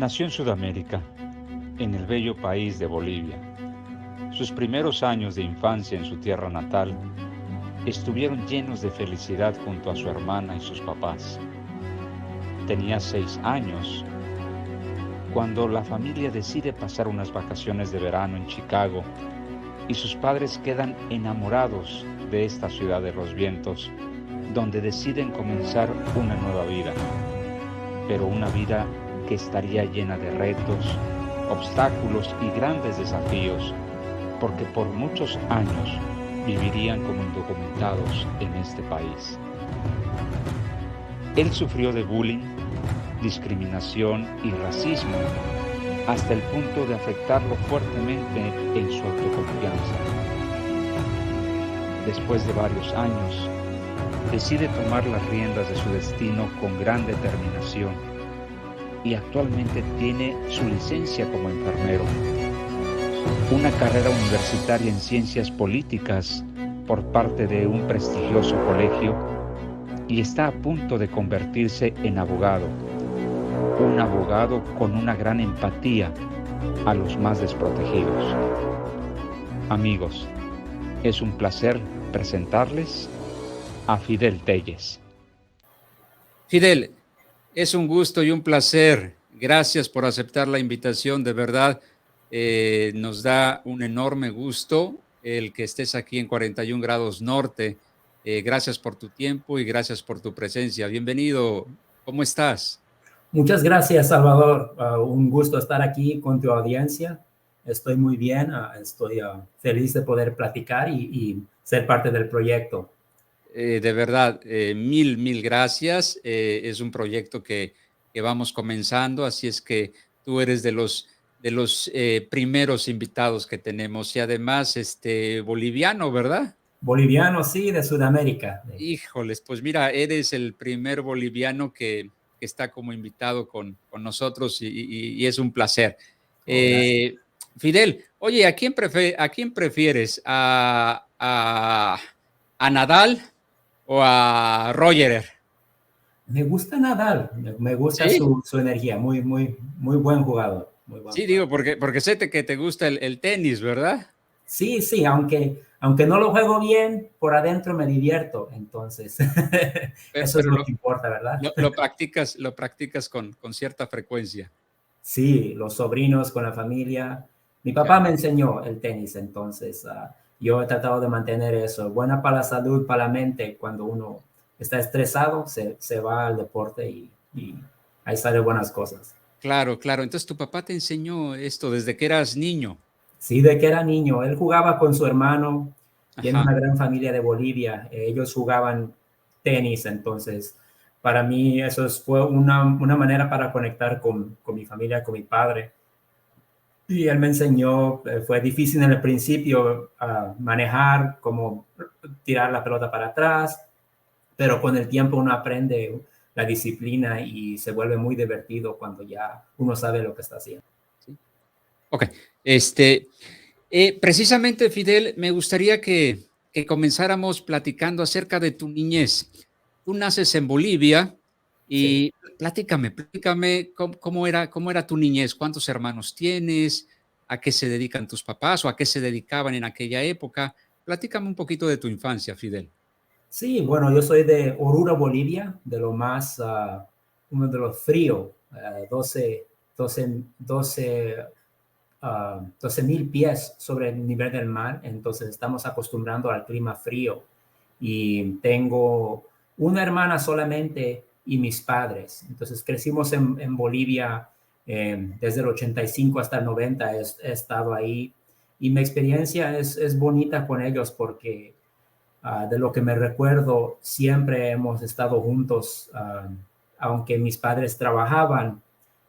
Nació en Sudamérica, en el bello país de Bolivia. Sus primeros años de infancia en su tierra natal estuvieron llenos de felicidad junto a su hermana y sus papás. Tenía 6 años cuando la familia decide pasar unas vacaciones de verano en Chicago y sus padres quedan enamorados de esta ciudad de los vientos, donde deciden comenzar una nueva vida, pero una vida que estaría llena de retos, obstáculos y grandes desafíos, porque por muchos años vivirían como indocumentados en este país. Él sufrió de bullying, discriminación y racismo, hasta el punto de afectarlo fuertemente en su autoconfianza. Después de varios años, decide tomar las riendas de su destino con gran determinación y actualmente tiene su licencia como enfermero, una carrera universitaria en ciencias políticas por parte de un prestigioso colegio y está a punto de convertirse en abogado, un abogado con una gran empatía a los más desprotegidos. Amigos, es un placer presentarles a Fidel Telles. Fidel, es un gusto y un placer. Gracias por aceptar la invitación, de verdad. Nos da un enorme gusto el que estés aquí en 41 grados norte. Gracias por tu tiempo y gracias por tu presencia. Bienvenido. ¿Cómo estás? Muchas gracias, Salvador. Un gusto estar aquí con tu audiencia. Estoy muy bien. Estoy feliz de poder platicar y ser parte del proyecto. De verdad, mil gracias. Es un proyecto que vamos comenzando, así es que tú eres de los primeros invitados que tenemos y además boliviano, ¿verdad? Boliviano, sí, de Sudamérica. Híjoles, pues mira, eres el primer boliviano que está como invitado con nosotros y es un placer. Fidel, oye, ¿a quién prefieres? ¿A Nadal o a Roger? Me gusta Nadal, me gusta ¿Sí? su energía, muy buen jugador. Sí, digo, porque sé que te gusta el tenis, ¿verdad? Sí, aunque no lo juego bien, por adentro me divierto, entonces eso es lo que importa, ¿verdad? Lo practicas con cierta frecuencia. Sí, los sobrinos con la familia. Mi papá me enseñó el tenis, entonces yo he tratado de mantener eso. Buena para la salud, para la mente. Cuando uno está estresado, se va al deporte y ahí salen buenas cosas. Claro. Entonces tu papá te enseñó esto desde que eras niño. Sí, de que era niño. Él jugaba con su hermano. Tiene Ajá. una gran familia de Bolivia. Ellos jugaban tenis, entonces para mí eso fue una manera para conectar con mi familia, con mi padre. Y él me enseñó, fue difícil en el principio manejar, cómo tirar la pelota para atrás, pero con el tiempo uno aprende la disciplina y se vuelve muy divertido cuando ya uno sabe lo que está haciendo. ¿Sí? Ok, precisamente, Fidel, me gustaría que comenzáramos platicando acerca de tu niñez. Tú naces en Bolivia y Sí. platícame cómo era tu niñez, cuántos hermanos tienes, a qué se dedican tus papás o a qué se dedicaban en aquella época. Platícame un poquito de tu infancia, Fidel. Sí, bueno, yo soy de Oruro, Bolivia, de lo más, uno de los fríos, 12,000 pies sobre el nivel del mar, entonces estamos acostumbrando al clima frío. Y tengo una hermana solamente y mis padres. Entonces crecimos en Bolivia desde el 85 hasta el 90, he estado ahí. Y mi experiencia es bonita con ellos porque de lo que me recuerdo, siempre hemos estado juntos, aunque mis padres trabajaban.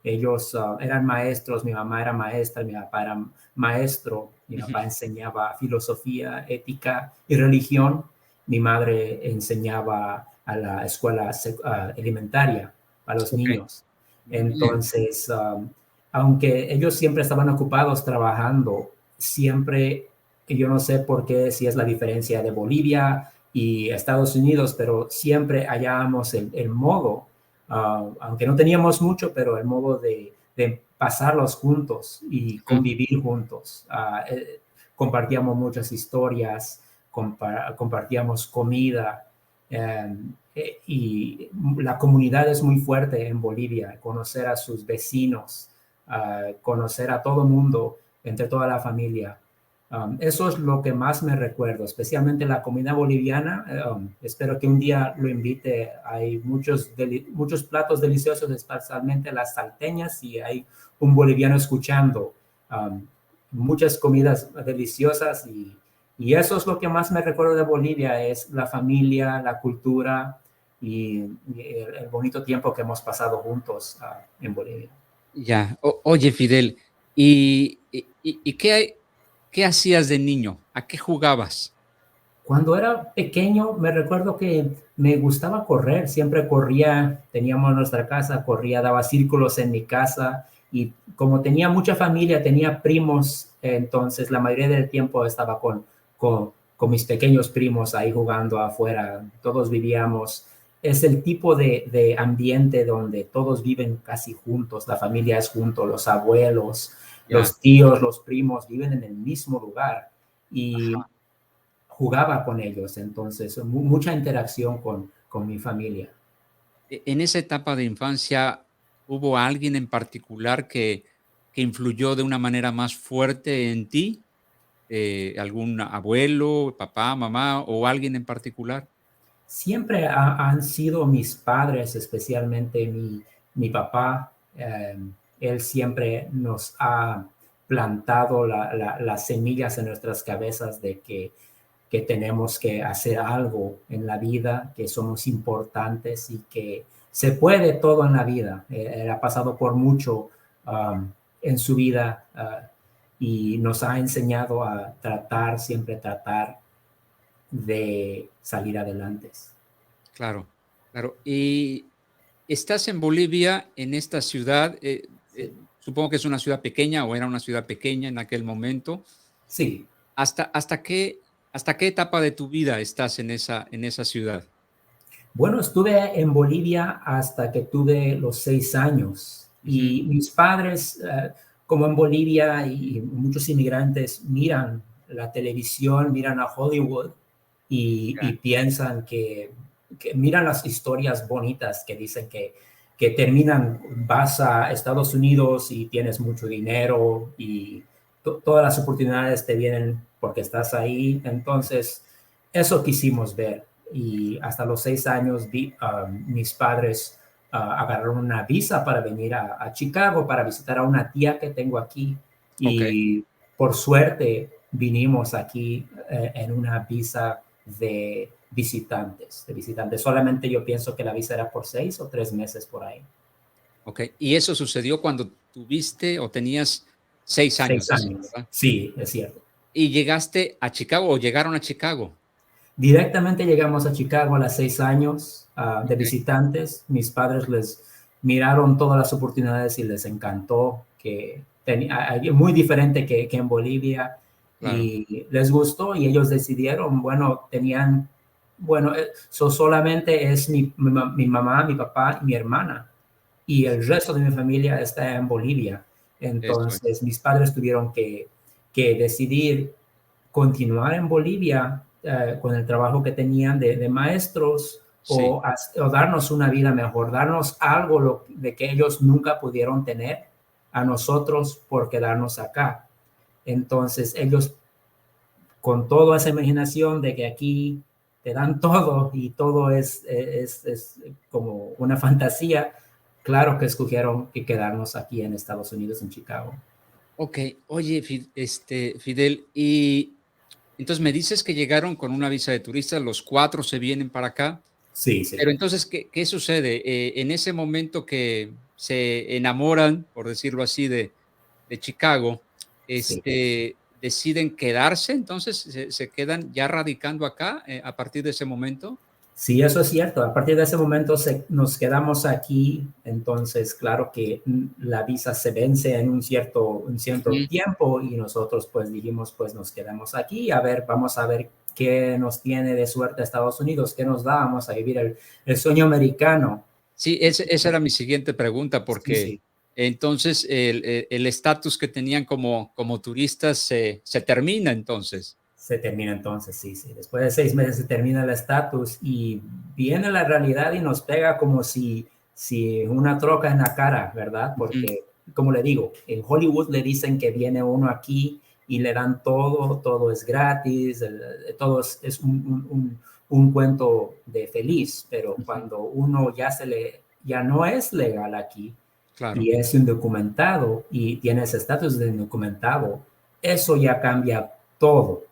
Ellos eran maestros, mi mamá era maestra, mi papá era maestro, mi papá enseñaba filosofía, ética y religión, mi madre enseñaba a la escuela elementaria a los niños. Entonces, aunque ellos siempre estaban ocupados trabajando, siempre, yo no sé por qué, si es la diferencia de Bolivia y Estados Unidos, pero siempre hallábamos el modo, aunque no teníamos mucho, pero el modo de de pasarlos juntos y convivir juntos. Compartíamos muchas historias, compartíamos comida, y la comunidad es muy fuerte en Bolivia. Conocer a sus vecinos, conocer a todo mundo, entre toda la familia. Eso es lo que más me recuerdo, especialmente la comida boliviana. Espero que un día lo invite. Hay muchos platos deliciosos, especialmente las salteñas, y hay un boliviano escuchando. Muchas comidas deliciosas, y eso es lo que más me recuerdo de Bolivia, es la familia, la cultura y el bonito tiempo que hemos pasado juntos en Bolivia. Ya. Oye, Fidel, ¿y qué hacías de niño? ¿A qué jugabas? Cuando era pequeño, me recuerdo que me gustaba correr, siempre corría, teníamos nuestra casa, corría, daba círculos en mi casa, y como tenía mucha familia, tenía primos, entonces la mayoría del tiempo estaba con mis pequeños primos ahí jugando afuera. Todos vivíamos, es el tipo de ambiente donde todos viven casi juntos, la familia es junto, los abuelos, Ya. los tíos, los primos viven en el mismo lugar, y jugaba con ellos, entonces mucha interacción con mi familia. En esa etapa de infancia, ¿hubo alguien en particular que influyó de una manera más fuerte en ti? ¿Algún abuelo, papá, mamá o alguien en particular? Siempre han sido mis padres, especialmente mi papá. Él siempre nos ha plantado las semillas en nuestras cabezas de que tenemos que hacer algo en la vida, que somos importantes y que se puede todo en la vida. Él ha pasado por mucho en su vida, y nos ha enseñado a tratar, siempre tratar de salir adelante. Claro, claro. Y estás en Bolivia, en esta ciudad, supongo que es una ciudad pequeña o era una ciudad pequeña en aquel momento. Sí. ¿Hasta qué etapa de tu vida estás en esa ciudad? Bueno, estuve en Bolivia hasta que tuve los 6 años, Ujú. y mis padres, como en Bolivia y muchos inmigrantes, miran la televisión, miran a Hollywood, y Ya. piensan que miran las historias bonitas que dicen que terminan, vas a Estados Unidos y tienes mucho dinero, y todas las oportunidades te vienen porque estás ahí. Entonces, eso quisimos ver. Y hasta los 6 años mis padres agarraron una visa para venir a Chicago para visitar a una tía que tengo aquí, Ok. y por suerte vinimos aquí en una visa de visitantes. Solamente yo pienso que la visa era por 6 o 3 meses por ahí. Ok. Y eso sucedió cuando tuviste o tenías 6 años, Seis decías, años, ¿verdad? sí, es cierto. ¿Y llegaste a Chicago o llegaron a Chicago? Directamente llegamos a Chicago a los 6 años de Ok. visitantes. Mis padres les miraron todas las oportunidades y les encantó que tenía muy diferente que en Bolivia, Claro. y les gustó, y ellos decidieron, bueno, solamente es mi mamá, mi papá y mi hermana, y el resto de mi familia está en Bolivia. Eso es. Entonces mis padres tuvieron que decidir continuar en Bolivia con el trabajo que tenían de maestros, Sí. o darnos una vida mejor, darnos algo de que ellos nunca pudieron tener a nosotros por quedarnos acá. Entonces ellos, con toda esa imaginación de que aquí te dan todo y todo es como una fantasía, claro que escogieron que quedarnos aquí en Estados Unidos, en Chicago. Ok. Oye, Fidel, y entonces me dices que llegaron con una visa de turista, los 4 se vienen para acá, Sí, sí. pero entonces, ¿qué sucede? En ese momento que se enamoran, por decirlo así, de Chicago, Sí. ¿deciden quedarse? Entonces, ¿se quedan ya radicando acá, a partir de ese momento? Sí, eso es cierto. A partir de ese momento nos quedamos aquí. Entonces, claro que la visa se vence en un cierto Ujú. tiempo, y nosotros pues dijimos, pues nos quedamos aquí. A ver, vamos a ver qué nos tiene de suerte Estados Unidos, qué nos da, vamos a vivir el sueño americano. Sí, esa era mi siguiente pregunta, Sí, porque sí. Entonces, el estatus que tenían como turistas se termina entonces. Se termina entonces, sí, sí. Después de 6 meses se termina el estatus y viene la realidad y nos pega como si una troca en la cara, ¿verdad? Porque, como le digo, en Hollywood le dicen que viene uno aquí y le dan todo es gratis, todo es un cuento de feliz, pero cuando uno ya no es legal aquí, Claro, y es indocumentado y tiene ese estatus de indocumentado, eso ya cambia todo.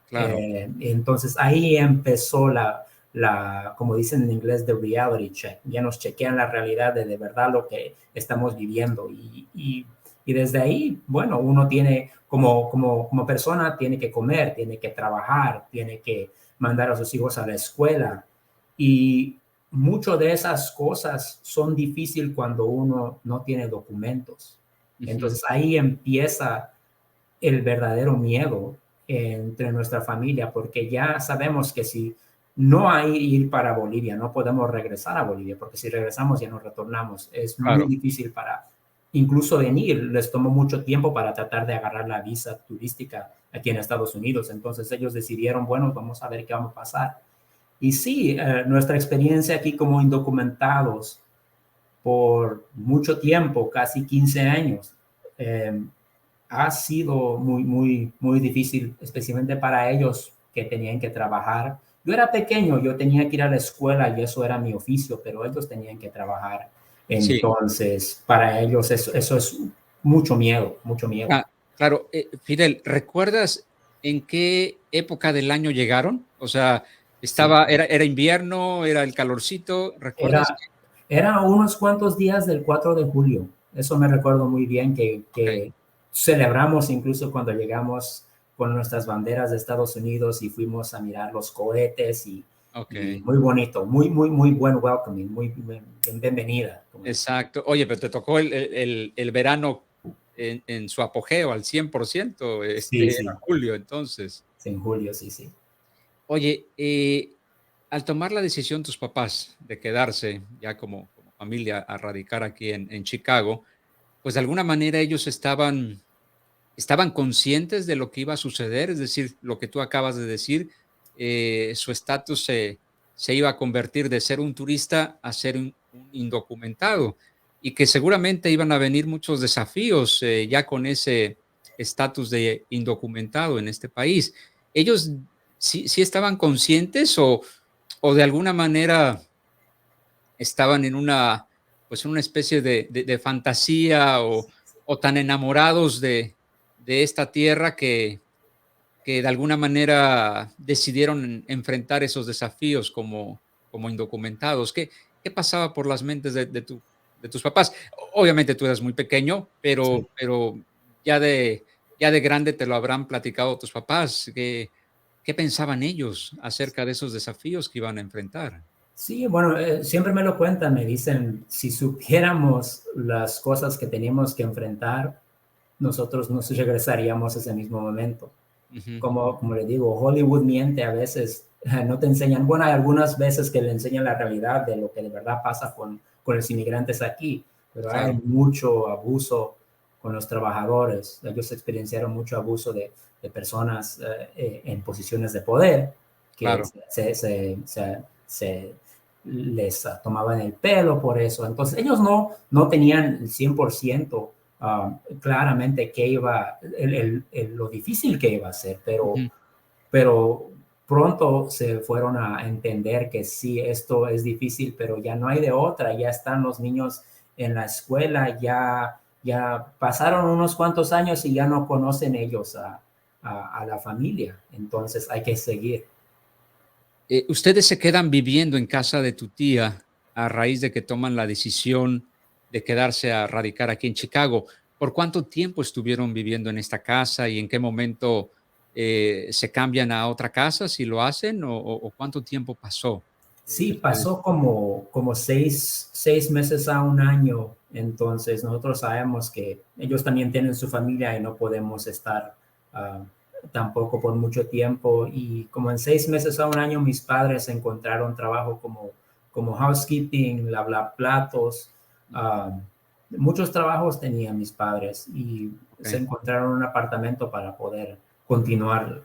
claro. Entonces ahí empezó como dicen en inglés, the reality check. Ya nos chequean la realidad de verdad lo que estamos viviendo. Y desde ahí, bueno, uno tiene, como persona, tiene que comer, tiene que trabajar, tiene que mandar a sus hijos a la escuela. Y muchas de esas cosas son difíciles cuando uno no tiene documentos. Entonces ahí empieza el verdadero miedo entre nuestra familia, porque ya sabemos que si no hay ir para Bolivia, no podemos regresar a Bolivia, porque si regresamos ya no retornamos. Es muy Claro. difícil para incluso venir. Les tomó mucho tiempo para tratar de agarrar la visa turística aquí en Estados Unidos. Entonces ellos decidieron, bueno, vamos a ver qué vamos a pasar. Y sí, nuestra experiencia aquí como indocumentados por mucho tiempo, casi 15 años, ha sido muy difícil, especialmente para ellos que tenían que trabajar. Yo era pequeño, yo tenía que ir a la escuela y eso era mi oficio, pero ellos tenían que trabajar. Sí. Entonces, para ellos eso es mucho miedo, mucho miedo. Ah, claro, Fidel, ¿recuerdas en qué época del año llegaron? O sea, Sí. era invierno, era el calorcito, ¿recuerdas? Era unos cuantos días del 4 de julio. Eso me recuerdo muy bien Okey, que celebramos incluso cuando llegamos con nuestras banderas de Estados Unidos y fuimos a mirar los cohetes y okey, muy bonito, muy buen welcoming, muy bienvenida. exacto. Oye, pero te tocó el verano en su apogeo al 100%, Sí, era sí, julio, entonces. sí, en julio, sí, sí. Oye, al tomar la decisión tus papás de quedarse ya como familia a radicar aquí en Chicago, pues, de alguna manera ellos estaban conscientes de lo que iba a suceder, es decir, lo que tú acabas de decir, su estatus se iba a convertir de ser un turista a ser un indocumentado y que seguramente iban a venir muchos desafíos ya con ese estatus de indocumentado en este país. ¿Ellos sí estaban conscientes o de alguna manera estaban en pues, en una especie de fantasía o tan enamorados de esta tierra que de alguna manera decidieron enfrentar esos desafíos como indocumentados? ¿Qué pasaba por las mentes de tus papás? Obviamente tú eras muy pequeño, Sí. pero ya de grande te lo habrán platicado tus papás. ¿Qué pensaban ellos acerca de esos desafíos que iban a enfrentar? Sí, bueno, siempre me lo cuentan, me dicen, si supiéramos las cosas que teníamos que enfrentar, nosotros nos regresaríamos a ese mismo momento. Ujú, Como le digo, Hollywood miente a veces, no te enseñan, bueno, hay algunas veces que le enseñan la realidad de lo que de verdad pasa con los inmigrantes aquí, pero hay claro, mucho abuso con los trabajadores. Ellos experienciaron mucho abuso de personas en posiciones de poder que claro. se les tomaban el pelo por eso. Entonces, ellos no tenían el 100% claramente qué iba, lo difícil que iba a ser, Ujú. pero pronto se fueron a entender que sí, esto es difícil, pero ya no hay de otra, ya están los niños en la escuela, ya pasaron unos cuantos años y ya no conocen ellos a la familia, entonces hay que seguir. Ustedes se quedan viviendo en casa de tu tía a raíz de que toman la decisión de quedarse a radicar aquí en Chicago. ¿Por cuánto tiempo estuvieron viviendo en esta casa y en qué momento se cambian a otra casa, si lo hacen, o cuánto tiempo pasó Sí, después? pasó como 6 meses a un año. Entonces, nosotros sabemos que ellos también tienen su familia y no podemos estar ah, tampoco por mucho tiempo. Y como en 6 meses a un año, mis padres encontraron trabajo como housekeeping, lavar platos, ah, muchos trabajos tenían mis padres y se encontraron un apartamento para poder continuar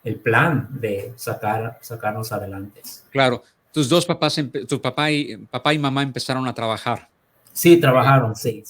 el plan de sacarnos adelante. Claro, tus dos papás, tu papá y mamá empezaron a trabajar. Sí, trabajaron, sí.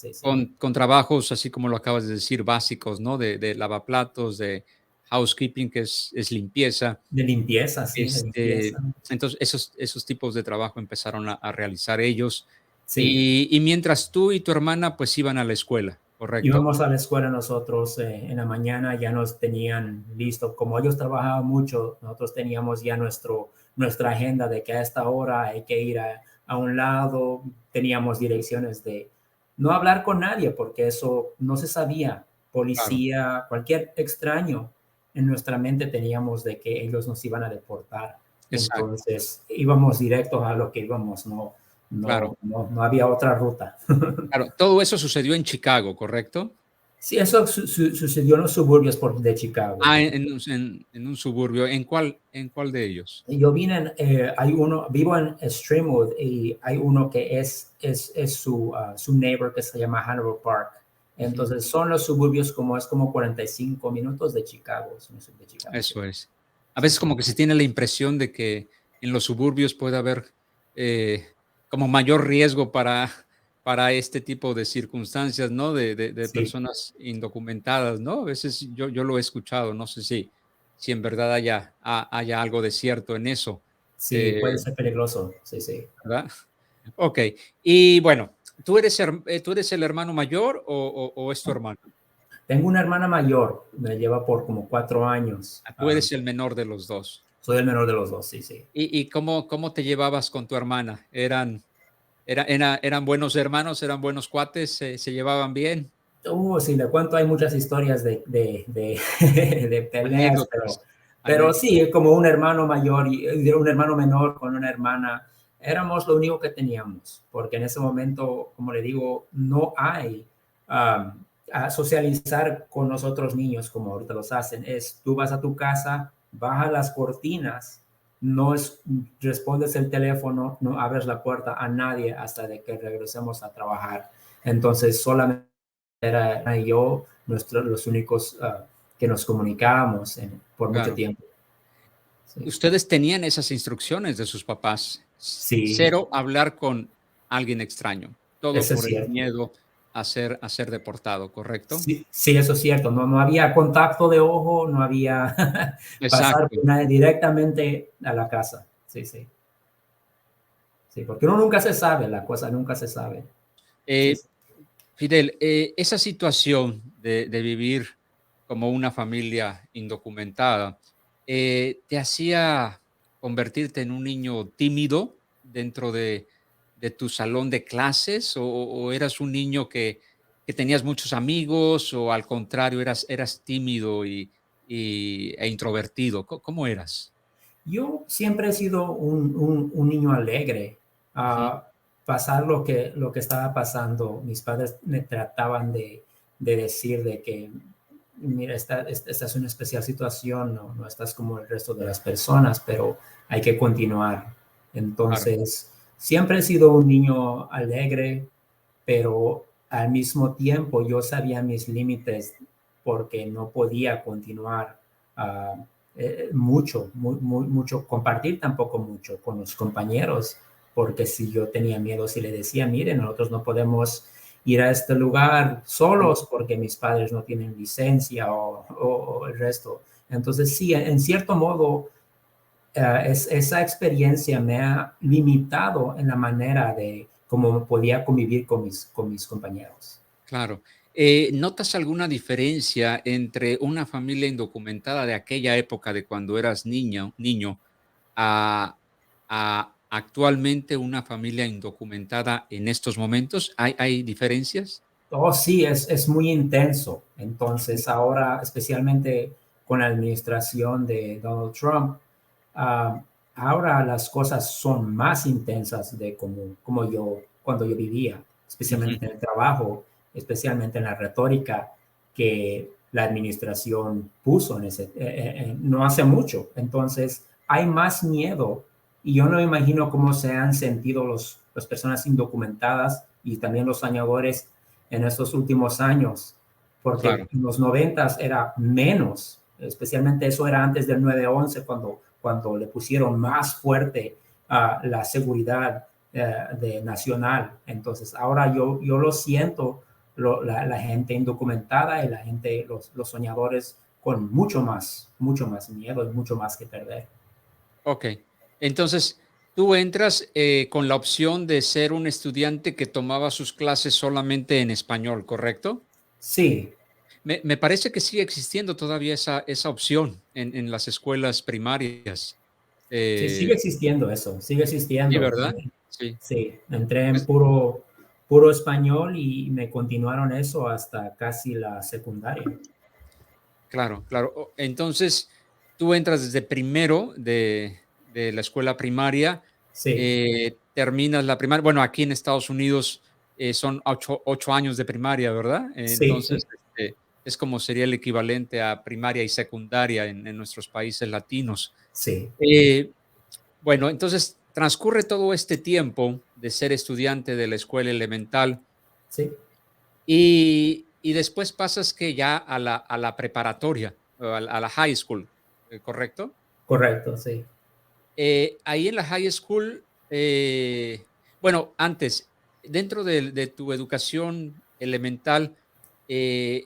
Con trabajos, así como lo acabas de decir, básicos, ¿no? De lavaplatos, de housekeeping, que es limpieza. De limpieza, sí, de limpieza. Entonces, esos tipos de trabajo empezaron a realizar ellos. Sí. Y mientras tú y tu hermana, pues, iban a la escuela, ¿correcto? Íbamos a la escuela nosotros en la mañana, ya nos tenían listo. Como ellos trabajaban mucho, nosotros teníamos ya nuestra agenda de que a esta hora hay que ir a un lado. Teníamos direcciones de no hablar con nadie porque eso no se sabía. Policía, claro. Cualquier extraño en nuestra mente teníamos de que ellos nos iban a deportar. Exacto. Entonces íbamos directos a lo que íbamos, claro. No había otra ruta. Claro, todo eso sucedió en Chicago, ¿correcto? Sí, eso sucedió en los suburbios de Chicago. En un suburbio. ¿En cuál de ellos? Yo vivo en Streamwood y hay uno que es su neighbor que se llama Hanover Park. Entonces son los suburbios como 45 minutos de Chicago. Eso es. A veces como que se tiene la impresión de que en los suburbios puede haber como mayor riesgo para este tipo de circunstancias, ¿no? De sí. Personas indocumentadas, ¿no? A veces yo lo he escuchado, no sé si en verdad haya algo de cierto en eso. Sí, puede ser peligroso, sí. ¿Verdad? Ok, y bueno, ¿tú eres el hermano mayor o es tu hermano? Tengo una hermana mayor, me lleva por como 4 años. Tú eres el menor de los dos. Soy el menor de los dos, sí. ¿Y cómo te llevabas con tu hermana? ¿Eran buenos hermanos, eran buenos cuates, se llevaban bien? Sí, le cuento, hay muchas historias de peleas, pero sí, como un hermano mayor y un hermano menor con una hermana, éramos lo único que teníamos, porque en ese momento, como le digo, no hay a socializar con nosotros niños como ahorita los hacen. Tú vas a tu casa, bajas las cortinas, respondes el teléfono, no abres la puerta a nadie hasta de que regresemos a trabajar. Entonces solamente era yo, los únicos que nos comunicábamos por mucho tiempo. Sí. ¿Ustedes tenían esas instrucciones de sus papás? Sí. 0 hablar con alguien extraño. Todo eso por el miedo a ser deportado, ¿correcto? Sí, eso es cierto. No había contacto de ojo, no había pasar directamente a la casa. Sí, porque uno nunca se sabe, la cosa nunca se sabe. Fidel, esa situación de vivir como una familia indocumentada, ¿te hacía convertirte en un niño tímido dentro de tu salón de clases o eras un niño que tenías muchos amigos o al contrario eras tímido e introvertido? ¿Cómo eras? Yo siempre he sido un niño alegre. Pasar lo que estaba pasando, mis padres me trataban de decir de que, mira, esta es una especial situación, no estás como el resto de las personas, pero hay que continuar. Entonces, siempre he sido un niño alegre, pero al mismo tiempo yo sabía mis límites porque no podía continuar mucho, compartir tampoco mucho con los compañeros, porque si yo tenía miedo, si le decía, miren, nosotros no podemos ir a este lugar solos porque mis padres no tienen licencia o el resto. Entonces, sí, en cierto modo, esa experiencia me ha limitado en la manera de cómo podía convivir con mis compañeros. Claro. ¿Notas alguna diferencia entre una familia indocumentada de aquella época, de cuando eras niño, a actualmente una familia indocumentada en estos momentos? ¿Hay diferencias? Oh, sí, es muy intenso. Entonces, ahora, especialmente con la administración de Donald Trump, ahora las cosas son más intensas de como cuando yo vivía, especialmente en el trabajo, especialmente en la retórica que la administración puso no hace mucho. Entonces, hay más miedo y yo no me imagino cómo se han sentido las personas indocumentadas y también los soñadores en estos últimos años, porque Claro. en los 90 era menos, especialmente eso era antes del 9/11, cuando le pusieron más fuerte a la seguridad nacional. Entonces, ahora yo lo siento, la gente indocumentada y la gente, los soñadores con mucho más miedo y mucho más que perder. Ok. Entonces, tú entras con la opción de ser un estudiante que tomaba sus clases solamente en español, ¿correcto? Sí, Me parece que sigue existiendo todavía esa opción en las escuelas primarias. sí, sigue Eh, existiendo eso, sigue sí, existiendo. ¿verdad? Sí. Sí, entré en Pues, puro español y me continuaron eso hasta casi la secundaria. claro, claro. Entonces, tú entras desde primero de la escuela primaria, Sí, terminas la primaria. Bueno, aquí en Estados Unidos son 8 años de primaria, ¿verdad? sí, Entonces, sí, es como sería el equivalente a primaria y secundaria en nuestros países latinos. sí, Eh, bueno, entonces transcurre todo este tiempo de ser estudiante de la escuela elemental. sí, Y después pasas que ya a la preparatoria, o a la high school, ¿correcto? correcto, sí. Ahí en la high school, bueno, antes, dentro de tu educación elemental,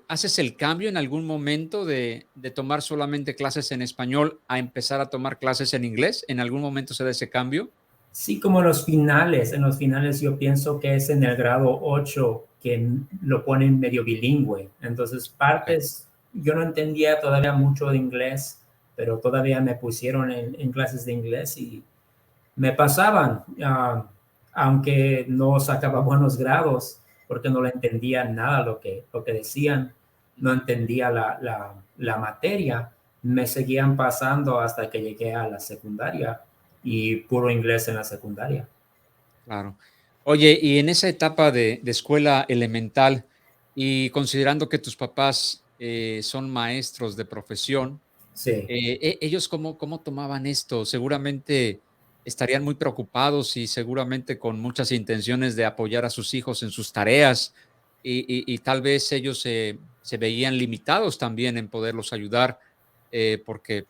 ¿haces el cambio en algún momento de tomar solamente clases en español a empezar a tomar clases en inglés? ¿En algún momento se da ese cambio? Sí, como en los finales yo pienso que es en el grado 8 que lo ponen medio bilingüe. Entonces, Okey, partes, yo no entendía todavía mucho de inglés, pero todavía me pusieron en clases de inglés y me pasaban, aunque no sacaba buenos grados, porque no le entendía nada lo que decían, no entendía la materia, me seguían pasando hasta que llegué a la secundaria y puro inglés en la secundaria. claro. Oye, y en esa etapa de escuela elemental, y considerando que tus papás, son maestros de profesión, Sí, ¿ellos cómo tomaban esto? Seguramente estarían muy preocupados y seguramente con muchas intenciones de apoyar a sus hijos en sus tareas, y tal vez ellos se veían limitados también en poderlos ayudar, porque,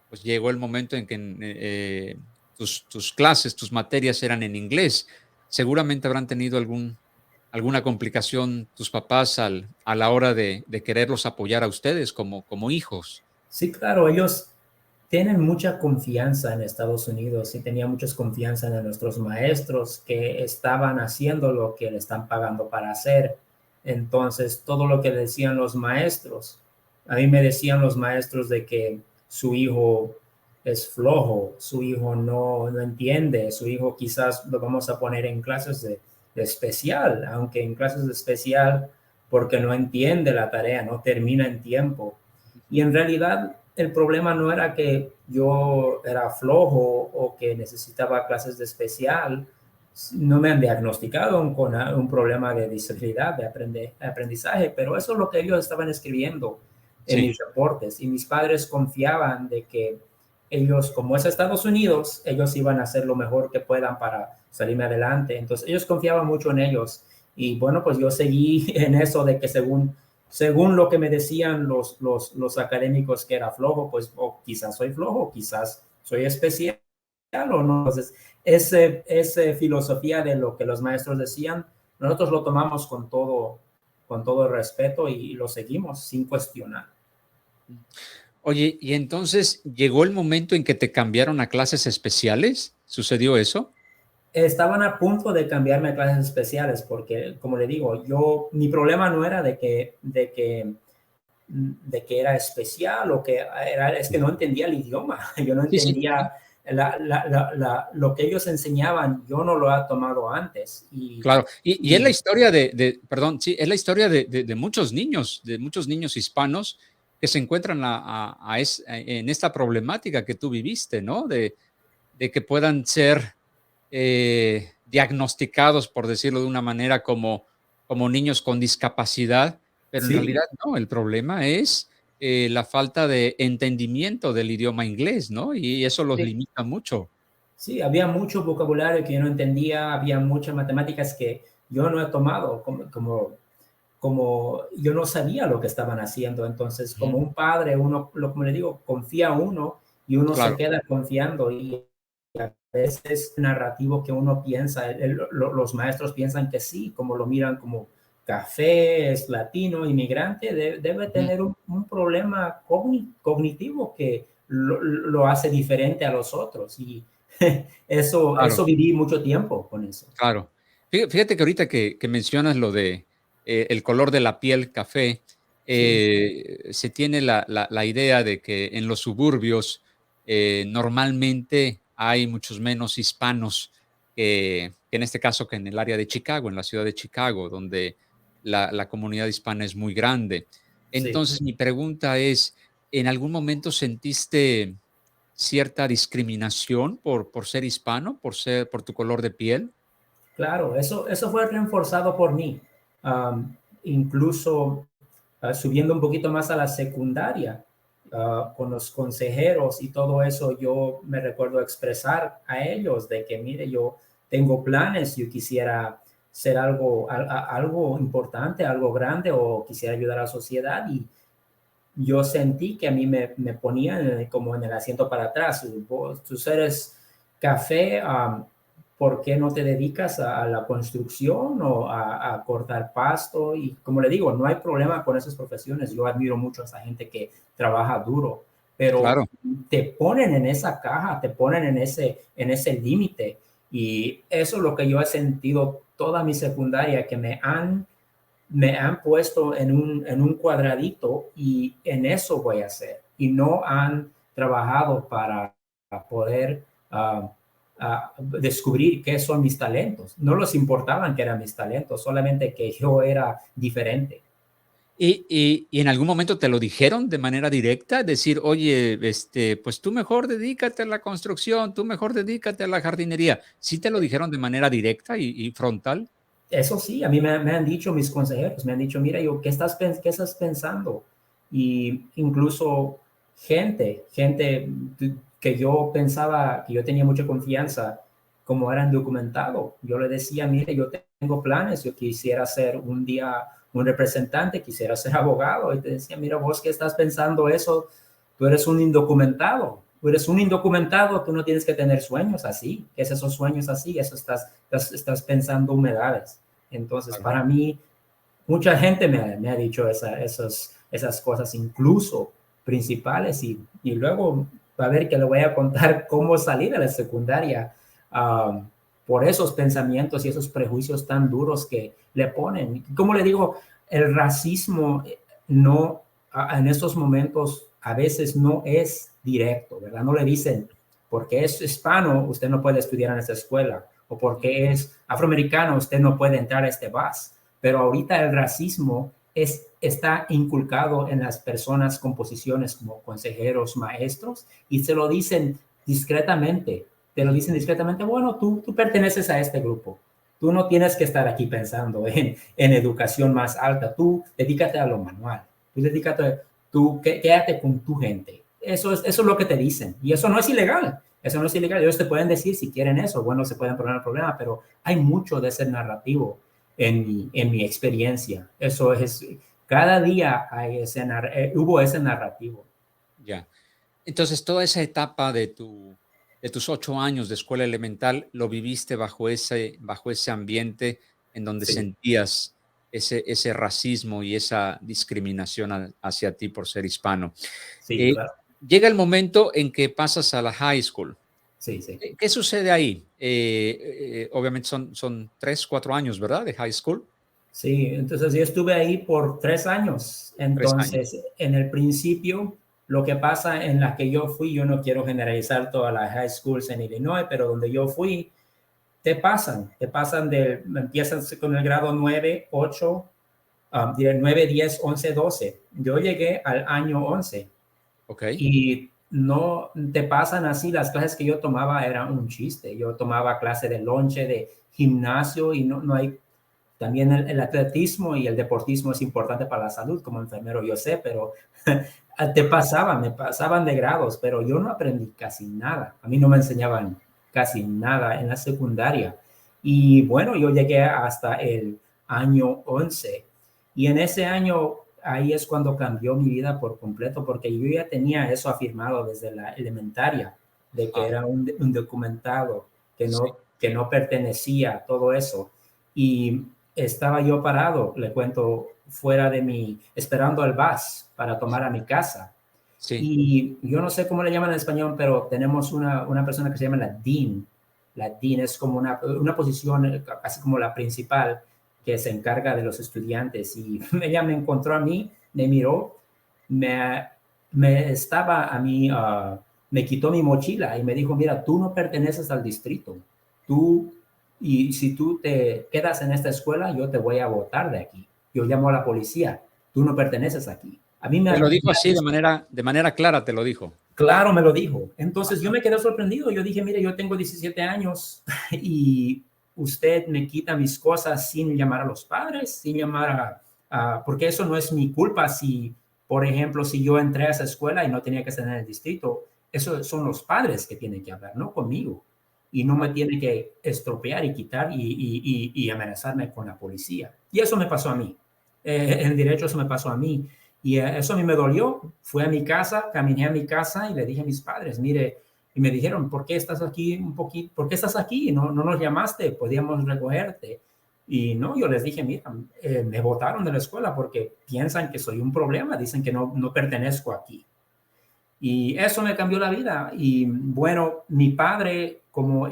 pues, llegó el momento en que tus clases, tus materias eran en inglés. Seguramente habrán tenido alguna complicación tus papás a la hora de quererlos apoyar a ustedes como hijos. sí, claro, ellos tienen mucha confianza en Estados Unidos y tenían mucha confianza en nuestros maestros que estaban haciendo lo que le están pagando para hacer. Entonces, todo lo que decían los maestros, a mí me decían los maestros de que su hijo es flojo, su hijo no entiende, su hijo quizás lo vamos a poner en clases de especial, aunque en clases de especial porque no entiende la tarea, no termina en tiempo. Y en realidad el problema no era que yo era flojo o que necesitaba clases de especial. No me han diagnosticado con un problema de disabilidad, de aprendizaje, pero eso es lo que ellos estaban escribiendo en Sí. mis reportes. Y mis padres confiaban de que ellos, como es Estados Unidos, ellos iban a hacer lo mejor que puedan para salirme adelante. Entonces ellos confiaban mucho en ellos. Y bueno, pues yo seguí en eso de que según lo que me decían los académicos que era flojo, pues o quizás soy flojo, quizás soy especial o no. Entonces, esa filosofía de lo que los maestros decían, nosotros lo tomamos con todo el respeto y lo seguimos sin cuestionar. Oye, y entonces, ¿llegó el momento en que te cambiaron a clases especiales? ¿Sucedió eso? Estaban a punto de cambiarme a clases especiales porque, como le digo, mi problema no era de que era especial o que es que no entendía el idioma, yo no Sí, sí, sí, entendía lo que ellos enseñaban, yo no lo he tomado antes. claro. Y es la Y historia perdón, sí, es la historia de muchos niños hispanos que se encuentran en esta problemática que tú viviste, ¿no? De que puedan ser diagnosticados, por decirlo de una manera, como niños con discapacidad, pero en realidad sí, no, el problema es la falta de entendimiento del idioma inglés, ¿no? Y eso los sí, limita mucho. sí, había mucho vocabulario que yo no entendía, había muchas matemáticas que yo no he tomado, como yo no sabía lo que estaban haciendo. Entonces, como un padre, uno, como le digo, confía en uno y uno se Claro. queda confiando, y a veces el narrativo que uno piensa, los maestros piensan que sí, como lo miran como café, es latino, inmigrante, debe tener un problema cognitivo que lo hace diferente a los otros. Y eso, Claro. eso viví mucho tiempo con eso. Claro. Fíjate que ahorita que mencionas lo de, el color de la piel café, Sí, se tiene la idea de que en los suburbios, normalmente hay muchos menos hispanos que en este caso que en el área de Chicago, en la ciudad de Chicago, donde la comunidad hispana es muy grande. sí. Entonces, mi pregunta es, ¿en algún momento sentiste cierta discriminación por ser hispano, por tu color de piel? Claro, eso fue reforzado por mí. Incluso subiendo un poquito más a la secundaria, con los consejeros y todo eso, yo me recuerdo expresar a ellos de que, mire, yo tengo planes, yo quisiera ser algo importante, algo grande, o quisiera ayudar a la sociedad, y yo sentí que a mí me ponían como en el asiento para atrás. Tú eres café, ¿por qué no te dedicas a la construcción o a cortar pasto? Y como le digo, no hay problema con esas profesiones. Yo admiro mucho a esa gente que trabaja duro, pero Claro. te ponen en esa caja, te ponen en ese límite. Y eso es lo que yo he sentido toda mi secundaria, que me han puesto en un cuadradito, y en eso voy a hacer. Y no han trabajado para poder descubrir qué son mis talentos. No les importaban que eran mis talentos, solamente que yo era diferente. ¿Y en algún momento te lo dijeron de manera directa? Decir: "Oye, pues tú mejor dedícate a la construcción, tú mejor dedícate a la jardinería", ¿sí te lo dijeron de manera directa y frontal? Eso sí, a mí me han dicho mis consejeros, me han dicho, mira, ¿qué estás pensando? Y incluso gente que yo pensaba, que yo tenía mucha confianza, como eran documentado, yo le decía, mire, yo tengo planes, yo quisiera ser un día un representante, quisiera ser abogado, y te decía, mira, vos qué estás pensando eso, tú eres un indocumentado. Tú no tienes que tener sueños así. ¿Qué es esos sueños así? Eso estás pensando humedades. Entonces, Claro. para mí, mucha gente me ha dicho esas cosas, incluso principales, y luego va a ver que le voy a contar cómo salí de la secundaria, um, por esos pensamientos y esos prejuicios tan duros que le ponen. Como le digo, el racismo no, en estos momentos a veces no es directo, ¿verdad? No le dicen, porque es hispano, usted no puede estudiar en esta escuela, o porque es afroamericano, usted no puede entrar a este bus. Pero ahorita el racismo está inculcado en las personas con posiciones como consejeros, maestros, y se lo dicen discretamente. Te lo dicen discretamente, bueno, tú perteneces a este grupo. Tú no tienes que estar aquí pensando en educación más alta. Tú dedícate a lo manual. Quédate con tu gente. Eso es lo que te dicen. Y eso no es ilegal. Eso no es ilegal. Ellos te pueden decir si quieren eso. Bueno, se pueden poner el problema, pero hay mucho de ese narrativo en mi experiencia. Eso es, cada día hubo ese narrativo. Ya. Entonces, toda esa etapa de tus 8 años de escuela elemental, lo viviste bajo ese ambiente en donde Sí, sentías ese racismo y esa discriminación hacia ti por ser hispano. sí, Eh, claro. Llega el momento en que pasas a la high school. Sí, sí. ¿Qué sucede ahí? Obviamente son 3, 4 años, ¿verdad? De high school. Sí, entonces yo estuve ahí por 3 años. 3 años. Entonces, en el principio, lo que pasa en la que yo fui, yo no quiero generalizar todas las high schools en Illinois, pero donde yo fui, empiezan con el grado 9, 8, 9, 10, 11, 12. Yo llegué al año 11, ¿Ok? y no te pasan así. Las clases que yo tomaba eran un chiste. Yo tomaba clase de lonche, de gimnasio, y no hay. También el atletismo y el deportismo es importante para la salud. Como enfermero yo sé, pero me pasaban de grados, pero yo no aprendí casi nada. A mí no me enseñaban casi nada en la secundaria. Y bueno, yo llegué hasta el año 11 y en ese año ahí es cuando cambió mi vida por completo, porque yo ya tenía eso afirmado desde la elementaria, de que Ah, era un documentado, sí, que no pertenecía a todo eso. Y estaba yo parado, le cuento, fuera de mi, esperando el bus para tomar a mi casa. sí, Y yo no sé cómo le llaman en español, pero tenemos una persona que se llama la dean. La dean es como una posición casi como la principal que se encarga de los estudiantes. Y ella me encontró a mí, me miró, me, me estaba a mí, me quitó mi mochila y me dijo, mira, tú no perteneces al distrito. Tú, y si tú te quedas en esta escuela, yo te voy a botar de aquí. Yo llamo a la policía. Tú no perteneces aquí. A mí te lo dijo me así de manera clara, te lo dijo. Claro, me lo dijo. Entonces yo Ajá. me quedé sorprendido. Yo dije, mire, yo tengo 17 años y usted me quita mis cosas sin llamar a los padres, sin llamar porque eso no es mi culpa si, por ejemplo, si yo entré a esa escuela y no tenía que estar en el distrito, eso son los padres que tienen que hablar, no conmigo. Y no me tiene que estropear y quitar y amenazarme con la policía. Y eso me pasó a mí. En derecho eso me pasó a mí. Y eso a mí me dolió. Fui a mi casa, caminé a mi casa y le dije a mis padres, mire, y me dijeron, ¿por qué estás aquí un poquito? ¿Por qué estás aquí? No nos llamaste, podíamos recogerte. Y no, yo les dije, mira, me botaron de la escuela porque piensan que soy un problema, dicen que no pertenezco aquí. Y eso me cambió la vida. Y bueno, mi padre, como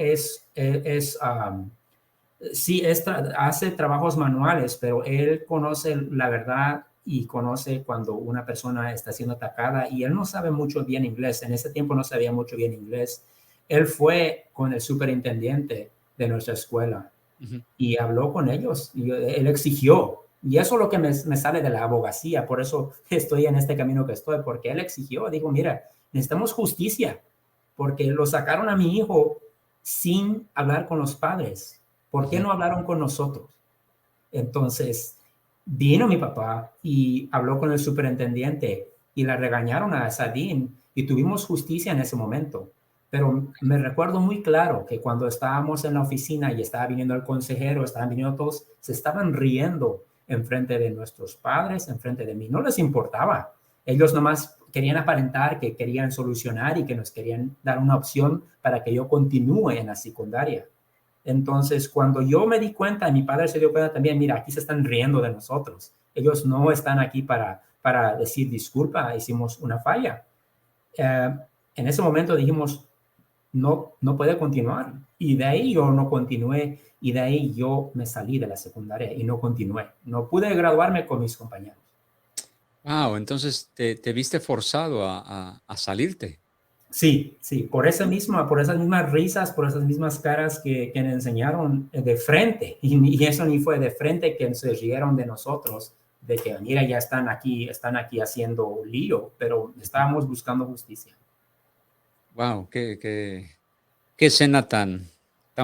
sí, hace trabajos manuales, pero él conoce la verdad y conoce cuando una persona está siendo atacada y él no sabe mucho bien inglés. En ese tiempo no sabía mucho bien inglés. Él fue con el superintendente de nuestra escuela Ujú. y habló con ellos y él exigió. Y eso es lo que me sale de la abogacía, por eso estoy en este camino que estoy, porque él exigió, dijo, mira, necesitamos justicia, porque lo sacaron a mi hijo sin hablar con los padres. ¿Por qué Ujú. no hablaron con nosotros? Entonces, vino mi papá y habló con el superintendente y la regañaron a Sadine y tuvimos justicia en ese momento. Pero me recuerdo muy claro que cuando estábamos en la oficina y estaba viniendo el consejero, estaban viniendo todos, se estaban riendo en frente de nuestros padres, en frente de mí. No les importaba. Ellos nomás querían aparentar que querían solucionar y que nos querían dar una opción para que yo continúe en la secundaria. Entonces, cuando yo me di cuenta, y mi padre se dio cuenta también, mira, aquí se están riendo de nosotros. Ellos no están aquí para decir disculpa, hicimos una falla. En ese momento dijimos, no puede continuar. Y de ahí yo no continué y de ahí yo me salí de la secundaria y no continué. No pude graduarme con mis compañeros. Wow, entonces te viste forzado a salirte. Sí, sí, por esas mismas risas, por esas mismas caras que me enseñaron de frente, y eso ni fue de frente que se rieron de nosotros, de que mira, ya están aquí haciendo lío, pero estábamos buscando justicia. Wow, qué escena tan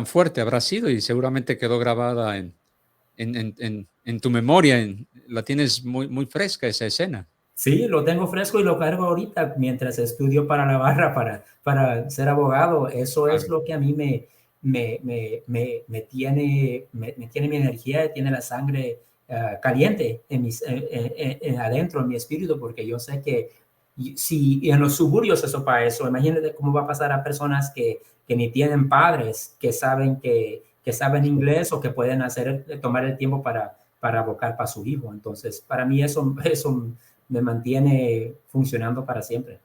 fuerte habrá sido y seguramente quedó grabada en tu memoria, la tienes muy fresca esa escena. Sí, lo tengo fresco y lo cargo ahorita mientras estudio para la barra, para ser abogado. Eso es Claro, lo que a mí me tiene mi energía, tiene la sangre caliente adentro, en mi espíritu, porque yo sé que si en los suburbios eso para eso, imagínate cómo va a pasar a personas que ni tienen padres, que saben inglés o que pueden tomar el tiempo para abocar para su hijo. Entonces, para mí eso me mantiene funcionando para siempre.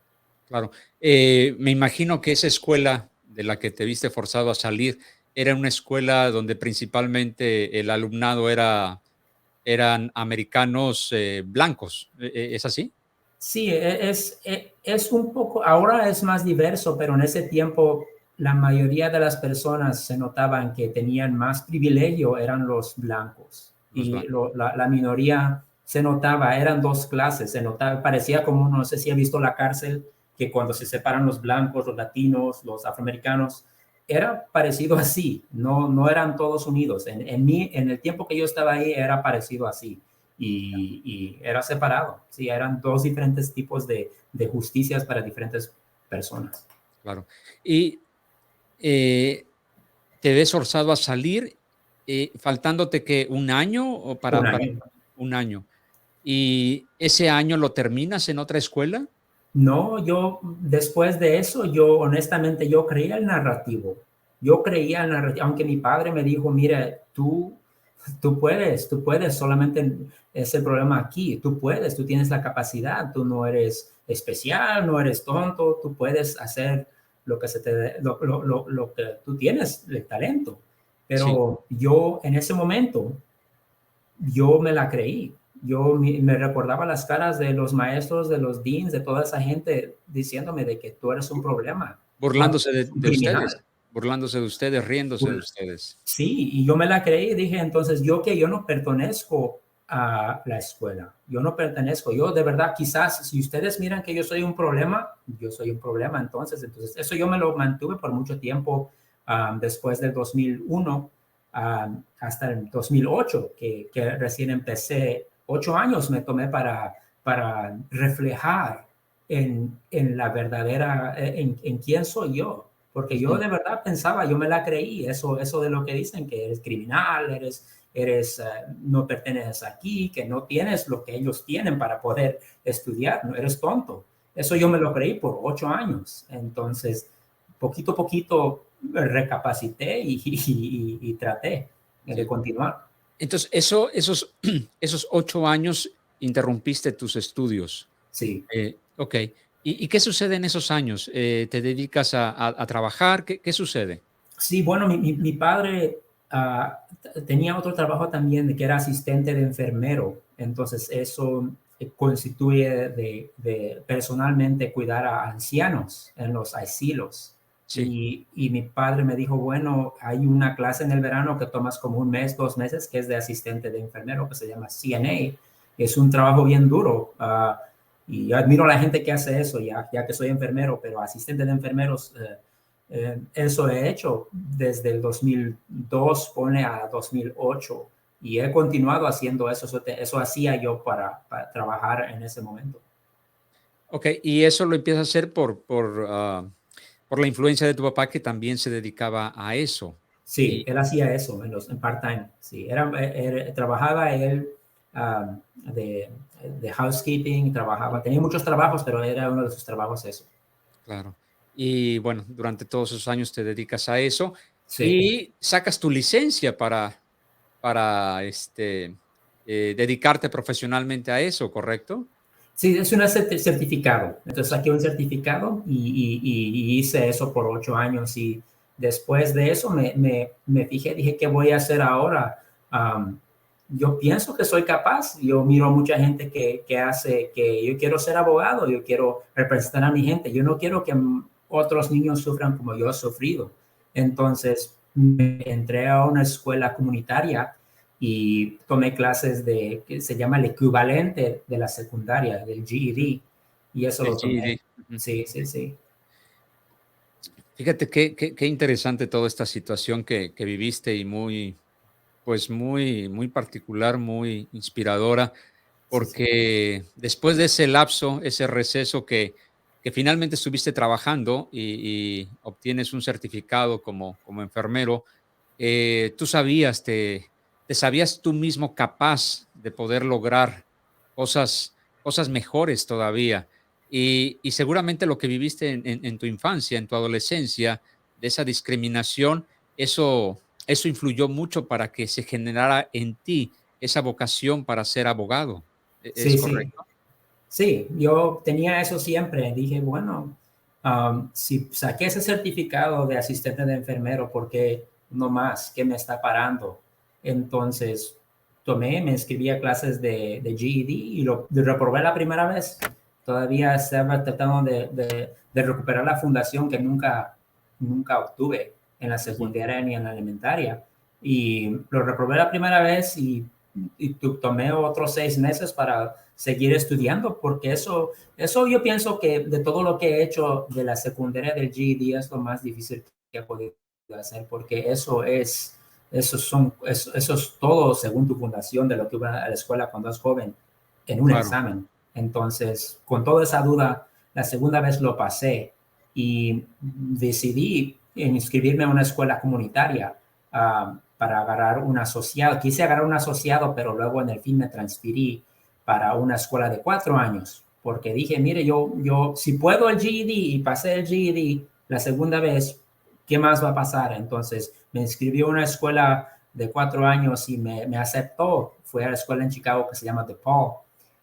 claro. Me imagino que esa escuela de la que te viste forzado a salir era una escuela donde principalmente el alumnado eran americanos blancos. ¿Es así? Sí, es un poco, ahora es más diverso, pero en ese tiempo la mayoría de las personas se notaban que tenían más privilegio, eran los blancos. Los Y blancos. la minoría se notaba, eran dos clases, se notaba, parecía como, no sé si ha visto la cárcel, que cuando se separan los blancos, los latinos, los afroamericanos, era parecido así, no eran todos unidos. En el tiempo que yo estaba ahí era parecido así y era separado. Sí, eran dos diferentes tipos de justicias para diferentes personas. Claro. Y te ves forzado a salir faltándote que un año o Un para año. un año. ¿Y ese año lo terminas en otra escuela? No, yo después de eso, yo honestamente, yo creía el narrativo. Yo creía el narrativo, aunque mi padre me dijo, mira, tú puedes, solamente es el problema aquí, tú puedes, tú tienes la capacidad, tú no eres especial, no eres tonto, tú puedes hacer lo que lo que tú tienes, el talento. Sí. Pero yo en ese momento, yo me la creí. Me recordaba las caras de los maestros, de los deans, de toda esa gente diciéndome de que tú eres un problema, Burlándose un de ustedes, criminal. burlándose de ustedes, riéndose de ustedes. Sí, y yo me la creí y dije, entonces yo no pertenezco a la escuela, yo no pertenezco, yo de verdad quizás si ustedes miran que yo soy un problema, yo soy un problema, entonces eso yo me lo mantuve por mucho tiempo, después del 2001 hasta el 2008, que recién empecé, 8 años me tomé para reflejar en la verdadera, en quién soy yo. Porque yo Ujú. de verdad pensaba, yo me la creí, eso de lo que dicen, que eres criminal, no perteneces aquí, que no tienes lo que ellos tienen para poder estudiar, no eres tonto. Eso yo me lo creí por 8 años. Entonces, poquito a poquito recapacité y traté de Sí. continuar. Entonces, esos 8 años interrumpiste tus estudios. Sí. Okey. ¿Y qué sucede en esos años? ¿Te dedicas a trabajar? ¿Qué sucede? Sí, bueno, mi padre tenía otro trabajo también de que era asistente de enfermero, entonces eso constituye de personalmente cuidar a ancianos en los asilos. Sí, Y mi padre me dijo, bueno, hay una clase en el verano que tomas como un mes, 2 meses, que es de asistente de enfermero, que se llama CNA. Es un trabajo bien duro. Y yo admiro a la gente que hace eso, ya que soy enfermero, pero asistente de enfermeros, eso he hecho desde el 2002, pone a 2008, y he continuado haciendo eso. Eso hacía yo para trabajar en ese momento. okey, y eso lo empiezas a hacer por la influencia de tu papá, que también se dedicaba a eso. Sí, Y él hacía eso en part-time. Sí, trabajaba él de housekeeping, tenía muchos trabajos, pero era uno de sus trabajos eso. claro. Y bueno, durante todos esos años te dedicas a eso Sí. y sacas tu licencia para dedicarte profesionalmente a eso, ¿correcto? Sí, es un certificado. Entonces saqué un certificado y hice eso por 8 años. Y después de eso me fijé, dije, ¿qué voy a hacer ahora? Am, yo pienso que soy capaz. Yo miro a mucha gente que hace, que yo quiero ser abogado, yo quiero representar a mi gente. Yo no quiero que otros niños sufran como yo he sufrido. Entonces entré a una escuela comunitaria y tomé clases que se llama el equivalente de la secundaria, del GED, y eso El lo tomé. GED. Ujú. Sí, sí, sí. Fíjate qué interesante toda esta situación que viviste y pues, muy particular, muy inspiradora, Sí, sí. porque después de ese lapso, ese receso que finalmente estuviste trabajando y obtienes un certificado como enfermero, tú sabías, te sabías tú mismo capaz de poder lograr cosas mejores todavía. Y seguramente lo que viviste en tu infancia, en tu adolescencia, de esa discriminación, eso influyó mucho para que se generara en ti esa vocación para ser abogado, ¿es Sí, sí. correcto? Sí, yo tenía eso siempre. Dije, bueno, si saqué ese certificado de asistente de enfermero, ¿por qué no más? ¿Qué me está parando? Entonces, me inscribí a clases de GED y lo reprobé la primera vez. Todavía estaba tratando de recuperar la fundación que nunca obtuve en la Ujú. secundaria ni en la elementaria. Y lo reprobé la primera vez y tomé otros 6 meses para seguir estudiando, porque eso yo pienso que de todo lo que he hecho de la secundaria del GED es lo más difícil que he podido hacer, porque eso es todo según tu fundación de lo que va a la escuela cuando es joven en un Claro. examen. Entonces, con toda esa duda, la segunda vez lo pasé y decidí inscribirme a una escuela comunitaria. para agarrar un asociado. Quise agarrar un asociado, pero luego en el fin me transferí para una escuela de 4 años, porque dije, mire, yo si puedo el GED y pasé el GED la segunda vez, ¿qué más va a pasar? Entonces me inscribí a una escuela de 4 años y me aceptó. Fue a la escuela en Chicago que se llama DePaul.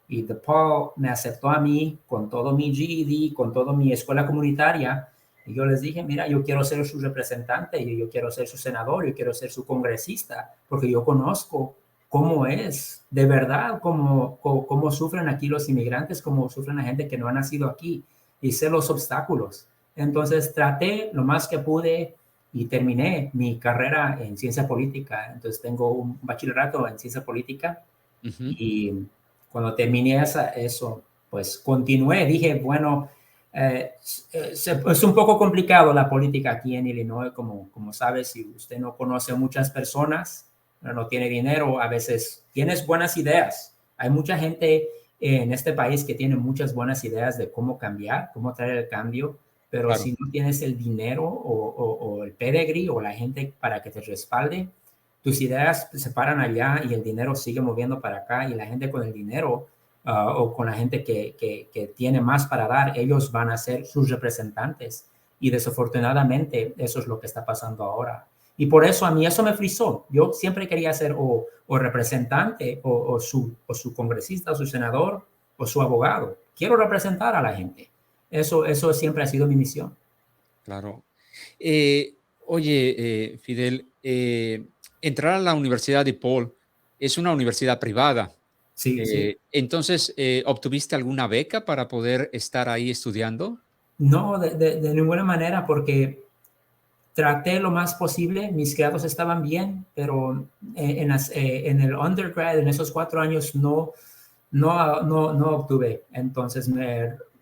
Y DePaul me aceptó a mí con todo mi GED, con toda mi escuela comunitaria. Y yo les dije, mira, yo quiero ser su representante, yo quiero ser su senador, yo quiero ser su congresista, porque yo conozco cómo es, de verdad, cómo sufren aquí los inmigrantes, cómo sufren la gente que no ha nacido aquí, y sé los obstáculos. Entonces traté lo más que pude y terminé mi carrera en ciencia política. Entonces tengo un bachillerato en ciencia política. Y cuando terminé eso, pues continué. Dije, bueno, es un poco complicado la política aquí en Illinois, como sabes, si usted no conoce a muchas personas, no tiene dinero, a veces tienes buenas ideas. Hay mucha gente en este país que tiene muchas buenas ideas de cómo cambiar, cómo traer el cambio, pero claro, si no tienes el dinero o el pedigree o la gente para que te respalde, tus ideas se paran allá y el dinero sigue moviendo para acá, y la gente con el dinero o con la gente que tiene más para dar, ellos van a ser sus representantes, y desafortunadamente eso es lo que está pasando ahora. Y por eso a mí eso me frizó. Yo siempre quería ser o representante o su congresista, o su senador, o su abogado. Quiero representar a la gente. Eso siempre ha sido mi misión. Claro. Oye, Fidel, entrar a la Universidad DePaul es una universidad privada. Sí, sí. Entonces, ¿obtuviste alguna beca para poder estar ahí estudiando? No, de ninguna manera, porque traté lo más posible, mis grados estaban bien, pero en el undergrad, en esos 4 años, no obtuve. Entonces,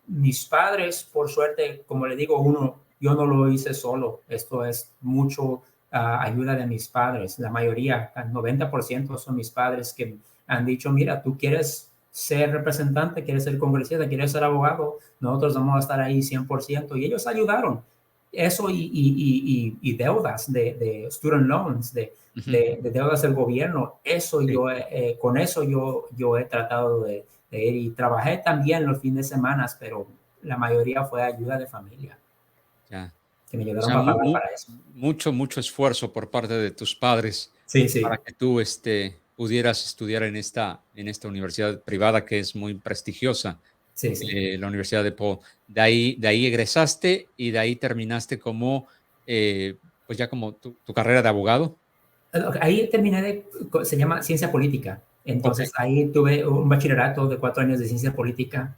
mis padres, por suerte, como le digo, yo no lo hice solo. Esto es mucho ayuda de mis padres. La mayoría, el 90% son mis padres que han dicho, mira, tú quieres ser representante, quieres ser congresista, quieres ser abogado, nosotros vamos a estar ahí 100%. Y ellos ayudaron. Eso y deudas de student loans, de deudas del gobierno, eso sí. Con eso yo he tratado de ir, y trabajé también los fines de semana, pero la mayoría fue ayuda de familia. Ya. Que me ayudaron a pagar para eso. Mucho esfuerzo por parte de tus padres, sí, sí, para que tú pudieras estudiar en esta universidad privada que es muy prestigiosa. Sí, sí. La Universidad DePaul. De ahí egresaste y de ahí terminaste como, pues ya como tu carrera de abogado. Ahí terminé se llama ciencia política. Entonces ahí tuve un bachillerato de 4 años de ciencia política.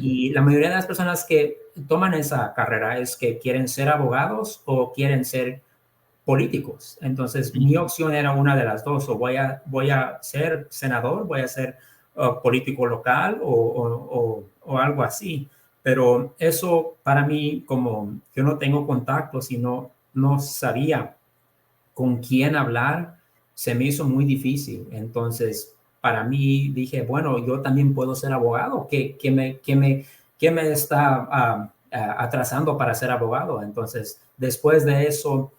Y la mayoría de las personas que toman esa carrera es que quieren ser abogados o quieren ser políticos. Entonces mi opción era una de las dos: o voy a ser senador, voy a ser político local o algo así. Pero eso para mí, como yo no tengo contactos y no sabía con quién hablar, se me hizo muy difícil. Entonces para mí dije, bueno, yo también puedo ser abogado. ¿Qué me está atrasando para ser abogado? Entonces después de eso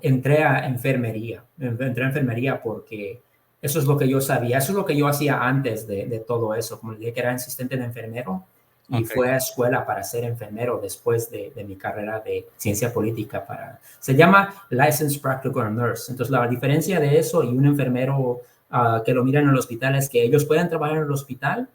entré a enfermería. Entré a enfermería porque eso es lo que yo sabía. Eso es lo que yo hacía antes de todo eso. Como dije, que era asistente de enfermero, y fue a escuela para ser enfermero después de mi carrera de ciencia política. Se llama Licensed Practical Nurse. Entonces la diferencia de eso y un enfermero que lo miran en el hospital es que ellos pueden trabajar en el hospital.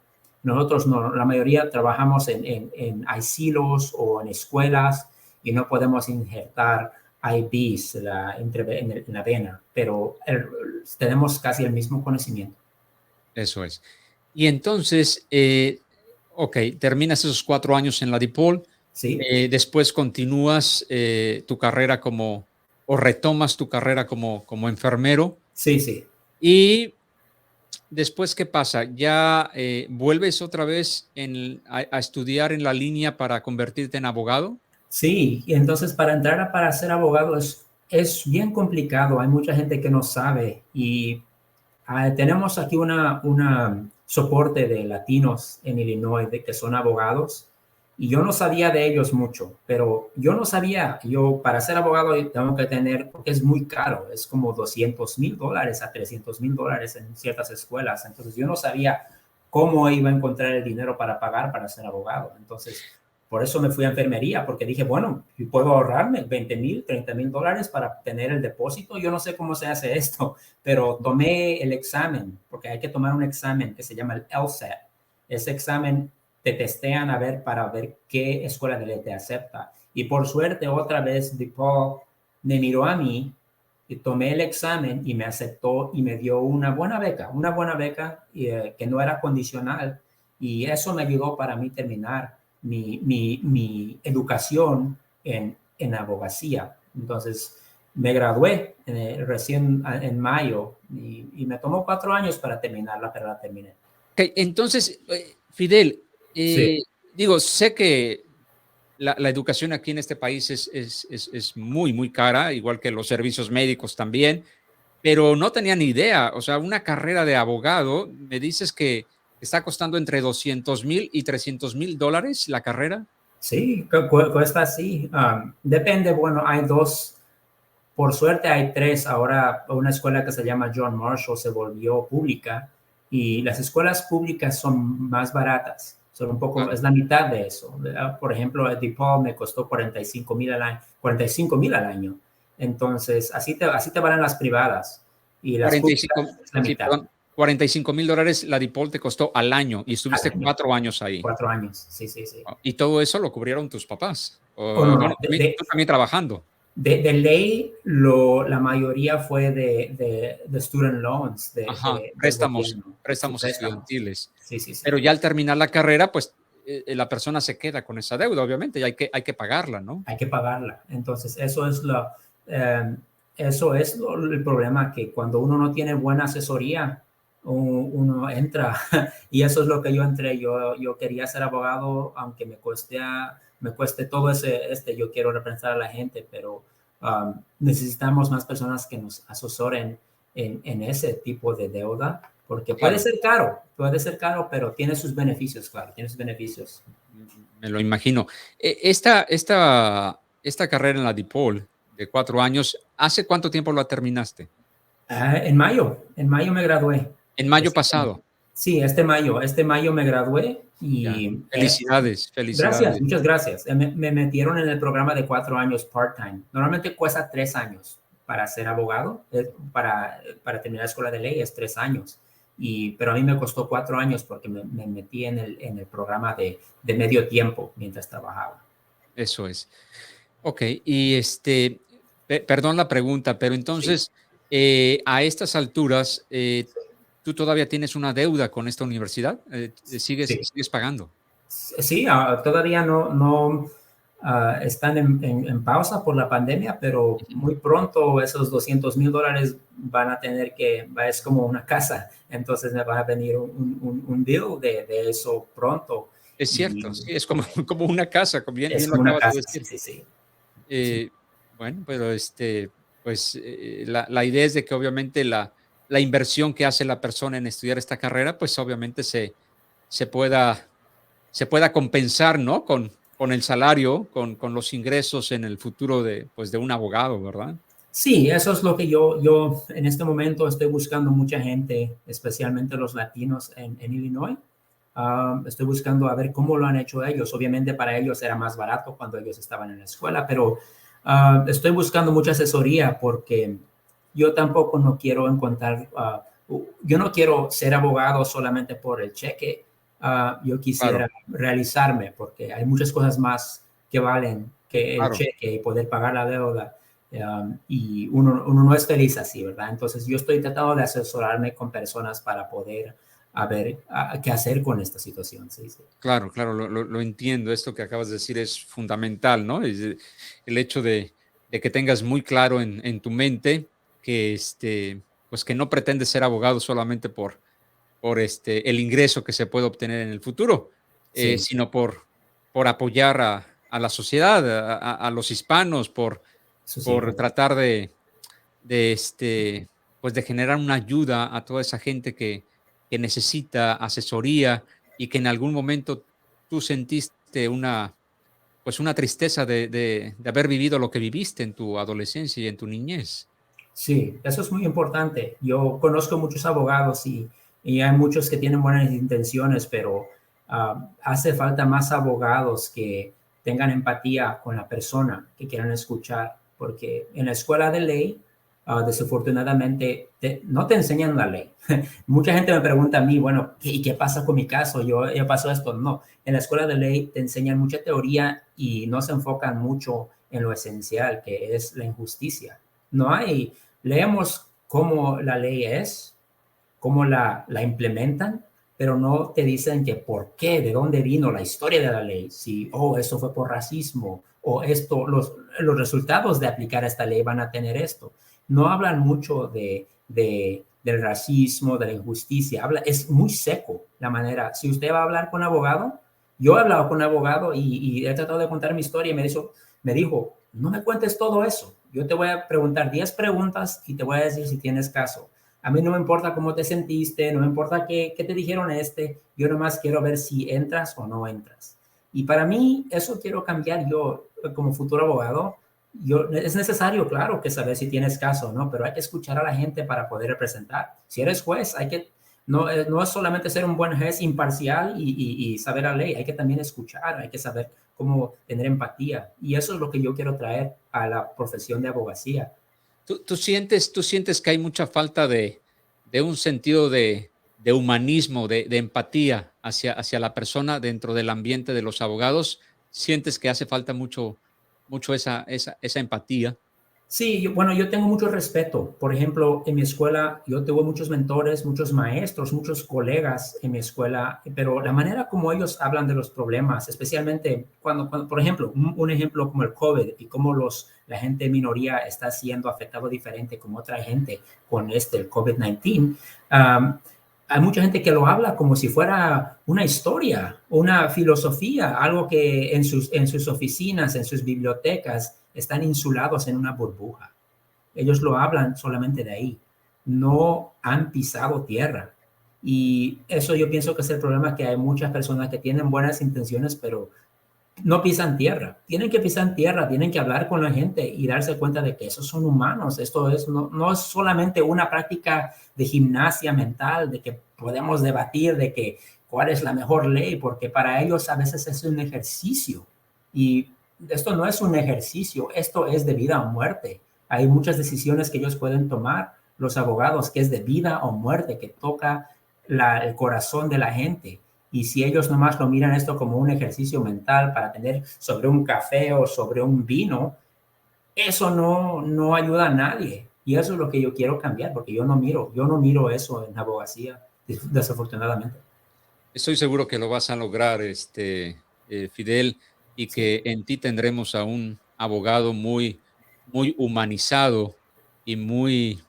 Nosotros no, la mayoría trabajamos en asilos o en escuelas, y no podemos injertar IVs en la vena, pero tenemos casi el mismo conocimiento. Eso es. Y entonces, terminas esos 4 años en la DePaul. Sí. Después continúas tu carrera o retomas tu carrera como enfermero. Sí, sí. Y después, ¿qué pasa? ¿Ya vuelves otra vez a estudiar en la línea para convertirte en abogado? Sí, y entonces para entrar para ser abogado es bien complicado. Hay mucha gente que no sabe, y tenemos aquí una soporte de latinos en Illinois que son abogados, y yo no sabía de ellos mucho, pero yo no sabía, yo para ser abogado tengo que tener, porque es muy caro, es como $200,000 a $300,000 en ciertas escuelas, entonces yo no sabía cómo iba a encontrar el dinero para pagar para ser abogado, entonces por eso me fui a enfermería, porque dije, bueno, yo puedo ahorrarme $20,000, $30,000 para tener el depósito, yo no sé cómo se hace esto, pero tomé el examen, porque hay que tomar un examen que se llama el LSAT. Ese examen te testean a ver para ver qué escuela de ley te acepta. Y por suerte, otra vez, DePaul me miró a mí y tomé el examen y me aceptó y me dio una buena beca que no era condicional. Y eso me ayudó para mí terminar mi educación en abogacía. Entonces, me gradué recién en mayo y me tomó 4 años para terminarla, pero la terminé. Okay, entonces, Fidel, Sí. digo, sé que la educación aquí en este país es muy, muy cara, igual que los servicios médicos también, pero no tenía ni idea. O sea, una carrera de abogado, me dices que está costando entre 200,000 y 300,000 dólares la carrera. Sí, cuesta así. Depende, bueno, hay dos, por suerte hay tres. Ahora una escuela que se llama John Marshall se volvió pública y las escuelas públicas son más baratas. Son un poco, Claro. es la mitad de eso. Por ejemplo, DePaul me costó 45,000 al año, 45,000 al año. Entonces, así te van las privadas y las 45, públicas es la sí, mitad perdón, $45,000 la DePaul te costó al año y al estuviste año. 4 años ahí. 4 años, sí, sí, sí. Y todo eso lo cubrieron tus papás. Oh, no, Bueno, no. tú también trabajando. De ley, la mayoría fue de student loans Ajá, del gobierno, sus préstamos préstamos. estudiantiles. Sí, sí, sí. Pero ya al terminar la carrera, pues la persona se queda con esa deuda, obviamente, y hay que pagarla, ¿no? Hay que pagarla. Entonces, eh, eso es el problema, que cuando uno no tiene buena asesoría, uno entra. Y eso es lo que yo entré. Yo quería ser abogado, aunque me cueste todo yo quiero representar a la gente, pero necesitamos más personas que nos asesoren en ese tipo de deuda, porque Claro, puede ser caro, pero tiene sus beneficios, claro, tiene sus beneficios. me lo imagino. Esta carrera en la DePaul de 4 años, ¿hace cuánto tiempo la terminaste? En mayo me gradué. En mayo Este- pasado. sí, este mayo me gradué Ya. y Felicidades, gracias, felicidades. muchas gracias. Me metieron en el programa de 4 años part-time. Normalmente cuesta 3 años para ser abogado, para terminar la escuela de ley es 3 años. Pero a mí me costó 4 años porque me metí en el programa de medio tiempo mientras trabajaba. Eso es. Ok, y perdón la pregunta, pero Sí, entonces, a estas alturas, ¿tú todavía tienes una deuda con esta universidad? ¿Sigues, sí. sigues pagando? Sí, todavía no están en pausa por la pandemia, pero Ujú. muy pronto esos $200,000 van a es como una casa, entonces me va a venir un bill de eso pronto Es cierto, y sí, es como, como una casa, como bien, es bien lo como una acabas de casa, sí, decir. sí, sí. Sí. Eh, bueno, pero pues la idea es de que obviamente la inversión que hace la persona en estudiar esta carrera, pues obviamente se pueda se pueda compensar, ¿no? Con el salario, con los ingresos en el futuro pues, de un abogado, ¿verdad? Sí, eso es lo que yo en este momento estoy buscando mucha gente, especialmente los latinos en Illinois. Estoy buscando a ver cómo lo han hecho ellos. Obviamente para ellos era más barato cuando ellos estaban en la escuela, pero estoy buscando mucha asesoría porque yo tampoco no quiero yo no quiero ser abogado solamente por el cheque. Yo Claro, quisiera realizarme porque hay muchas cosas más que valen que el claro. cheque y poder pagar la deuda. Y uno no es feliz así, ¿verdad? Entonces yo estoy tratando de asesorarme con personas para poder a ver qué hacer con esta situación. Sí, sí. Claro, claro, lo entiendo. Esto que acabas de decir es fundamental, ¿no? El hecho de que tengas muy claro en tu mente que, pues que no pretendes ser abogado solamente por el ingreso que se puede obtener en el futuro, Sí, sino por apoyar a la sociedad, a los hispanos, sus por hijos. tratar de pues de generar una ayuda a toda esa gente que necesita asesoría y que en algún momento tú sentiste pues una tristeza de haber vivido lo que viviste en tu adolescencia y en tu niñez. Sí, eso es muy importante. Yo conozco muchos abogados y hay muchos que tienen buenas intenciones, pero hace falta más abogados que tengan empatía con la persona, que quieran escuchar, porque en la escuela de ley, desafortunadamente, no te enseñan la ley. Mucha gente me pregunta a mí, bueno, ¿y qué pasa con mi caso? Yo pasó esto. No, en la escuela de ley te enseñan mucha teoría y no se enfocan mucho en lo esencial, que es la injusticia. No hay, leemos cómo la ley es, cómo la implementan, pero no te dicen que por qué, de dónde vino la historia de la ley, si, eso fue por racismo, o esto, los resultados de aplicar esta ley van a tener esto. No hablan mucho del racismo, de la injusticia, es muy seco la manera. Si usted va a hablar con un abogado, yo he hablado con un abogado y he tratado de contar mi historia y me dijo, no me cuentes todo eso. Yo te voy a preguntar 10 preguntas y te voy a decir si tienes caso. A mí no me importa cómo te sentiste, no me importa qué te dijeron yo nomás quiero ver si entras o no entras. Y para mí, eso quiero cambiar yo como futuro abogado. Es necesario, claro, que saber si tienes caso, ¿no? Pero hay que escuchar a la gente para poder representar. Si eres juez, no es solamente ser un buen juez imparcial y saber la ley, hay que también escuchar, hay que saber cómo tener empatía. Y eso es lo que yo quiero traer a la profesión de abogacía. ¿Tú sientes que hay mucha falta de un sentido de humanismo, de empatía hacia la persona dentro del ambiente de los abogados? ¿Sientes que hace falta mucho esa empatía? Sí, yo tengo mucho respeto. Por ejemplo, en mi escuela yo tuve muchos mentores, muchos maestros, muchos colegas en mi escuela, pero la manera como ellos hablan de los problemas, especialmente cuando por ejemplo, un ejemplo como el COVID y cómo la gente de minoría está siendo afectado diferente como otra gente con el COVID-19, hay mucha gente que lo habla como si fuera una historia, una filosofía, algo que en sus oficinas, en sus bibliotecas, están insulados en una burbuja. Ellos lo hablan solamente de ahí. No han pisado tierra. Y eso yo pienso que es el problema, que hay muchas personas que tienen buenas intenciones, pero no pisan tierra. Tienen que pisar tierra, tienen que hablar con la gente y darse cuenta de que esos son humanos. Esto no es solamente una práctica de gimnasia mental, de que podemos debatir de que cuál es la mejor ley, porque para ellos a veces es un ejercicio. Y esto no es un ejercicio, esto es de vida o muerte. Hay muchas decisiones que ellos pueden tomar, los abogados, que es de vida o muerte, que toca el corazón de la gente. Y si ellos nomás lo miran esto como un ejercicio mental para tener sobre un café o sobre un vino, eso no ayuda a nadie. Y eso es lo que yo quiero cambiar, porque yo no miro eso en abogacía, desafortunadamente. Estoy seguro que lo vas a lograr, Fidel, y que en ti tendremos a un abogado muy humanizado y muy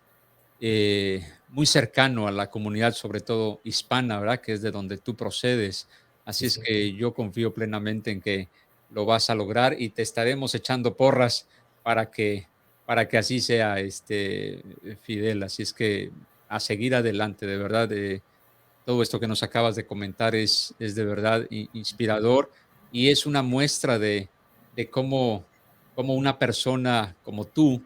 cercano a la comunidad, sobre todo hispana, ¿verdad? Que es de donde tú procedes. Así es que yo confío plenamente en que lo vas a lograr y te estaremos echando porras para que así sea, Fidel. Así es que a seguir adelante, de verdad. Todo esto que nos acabas de comentar es de verdad inspirador y es una muestra de cómo una persona como tú,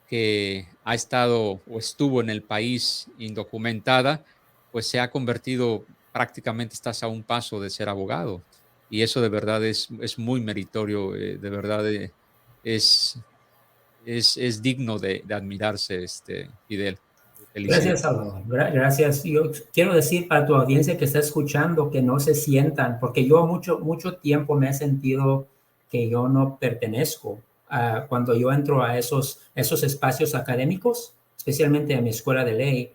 que ha estado o estuvo en el país indocumentada, pues se ha convertido, prácticamente estás a un paso de ser abogado. Y eso de verdad es muy meritorio, de verdad es digno de admirarse, Fidel. Gracias, Felicidades. Salvador. Gracias. Yo quiero decir para tu audiencia que está escuchando que no se sientan, porque yo mucho tiempo me he sentido que yo no pertenezco. Cuando yo entro a esos espacios académicos, especialmente a mi escuela de ley,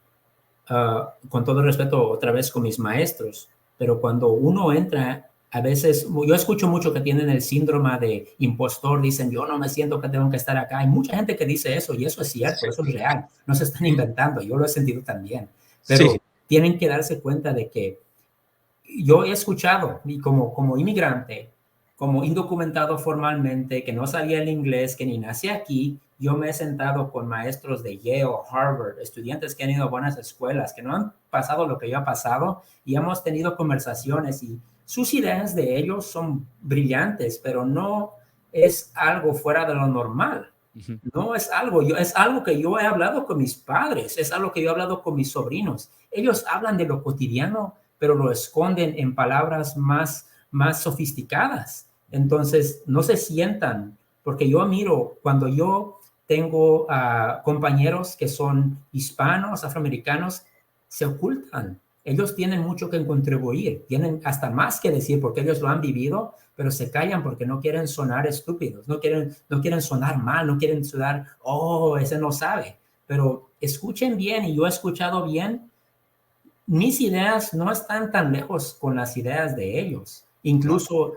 con todo respeto otra vez con mis maestros, pero cuando uno entra, a veces, yo escucho mucho que tienen el síndrome de impostor, dicen, yo no me siento que tengo que estar acá. Hay mucha gente que dice eso y eso es cierto, eso es real, no se están inventando, yo lo he sentido también, pero Sí. tienen que darse cuenta de que yo he escuchado, y como inmigrante, como indocumentado formalmente, que no sabía el inglés, que ni nací aquí, yo me he sentado con maestros de Yale, Harvard, estudiantes que han ido a buenas escuelas, que no han pasado lo que yo he pasado, y hemos tenido conversaciones y sus ideas de ellos son brillantes, pero no es algo fuera de lo normal. Ujú. No es algo, es algo que yo he hablado con mis padres, es algo que yo he hablado con mis sobrinos. Ellos hablan de lo cotidiano, pero lo esconden en palabras más sofisticadas. Entonces, no se sientan, porque yo miro cuando yo tengo compañeros que son hispanos, afroamericanos, se ocultan. Ellos tienen mucho que contribuir, tienen hasta más que decir porque ellos lo han vivido, pero se callan porque no quieren sonar estúpidos, no quieren sonar mal, no quieren sonar, oh, ese no sabe. Pero escuchen bien, y yo he escuchado bien, mis ideas no están tan lejos con las ideas de ellos. Incluso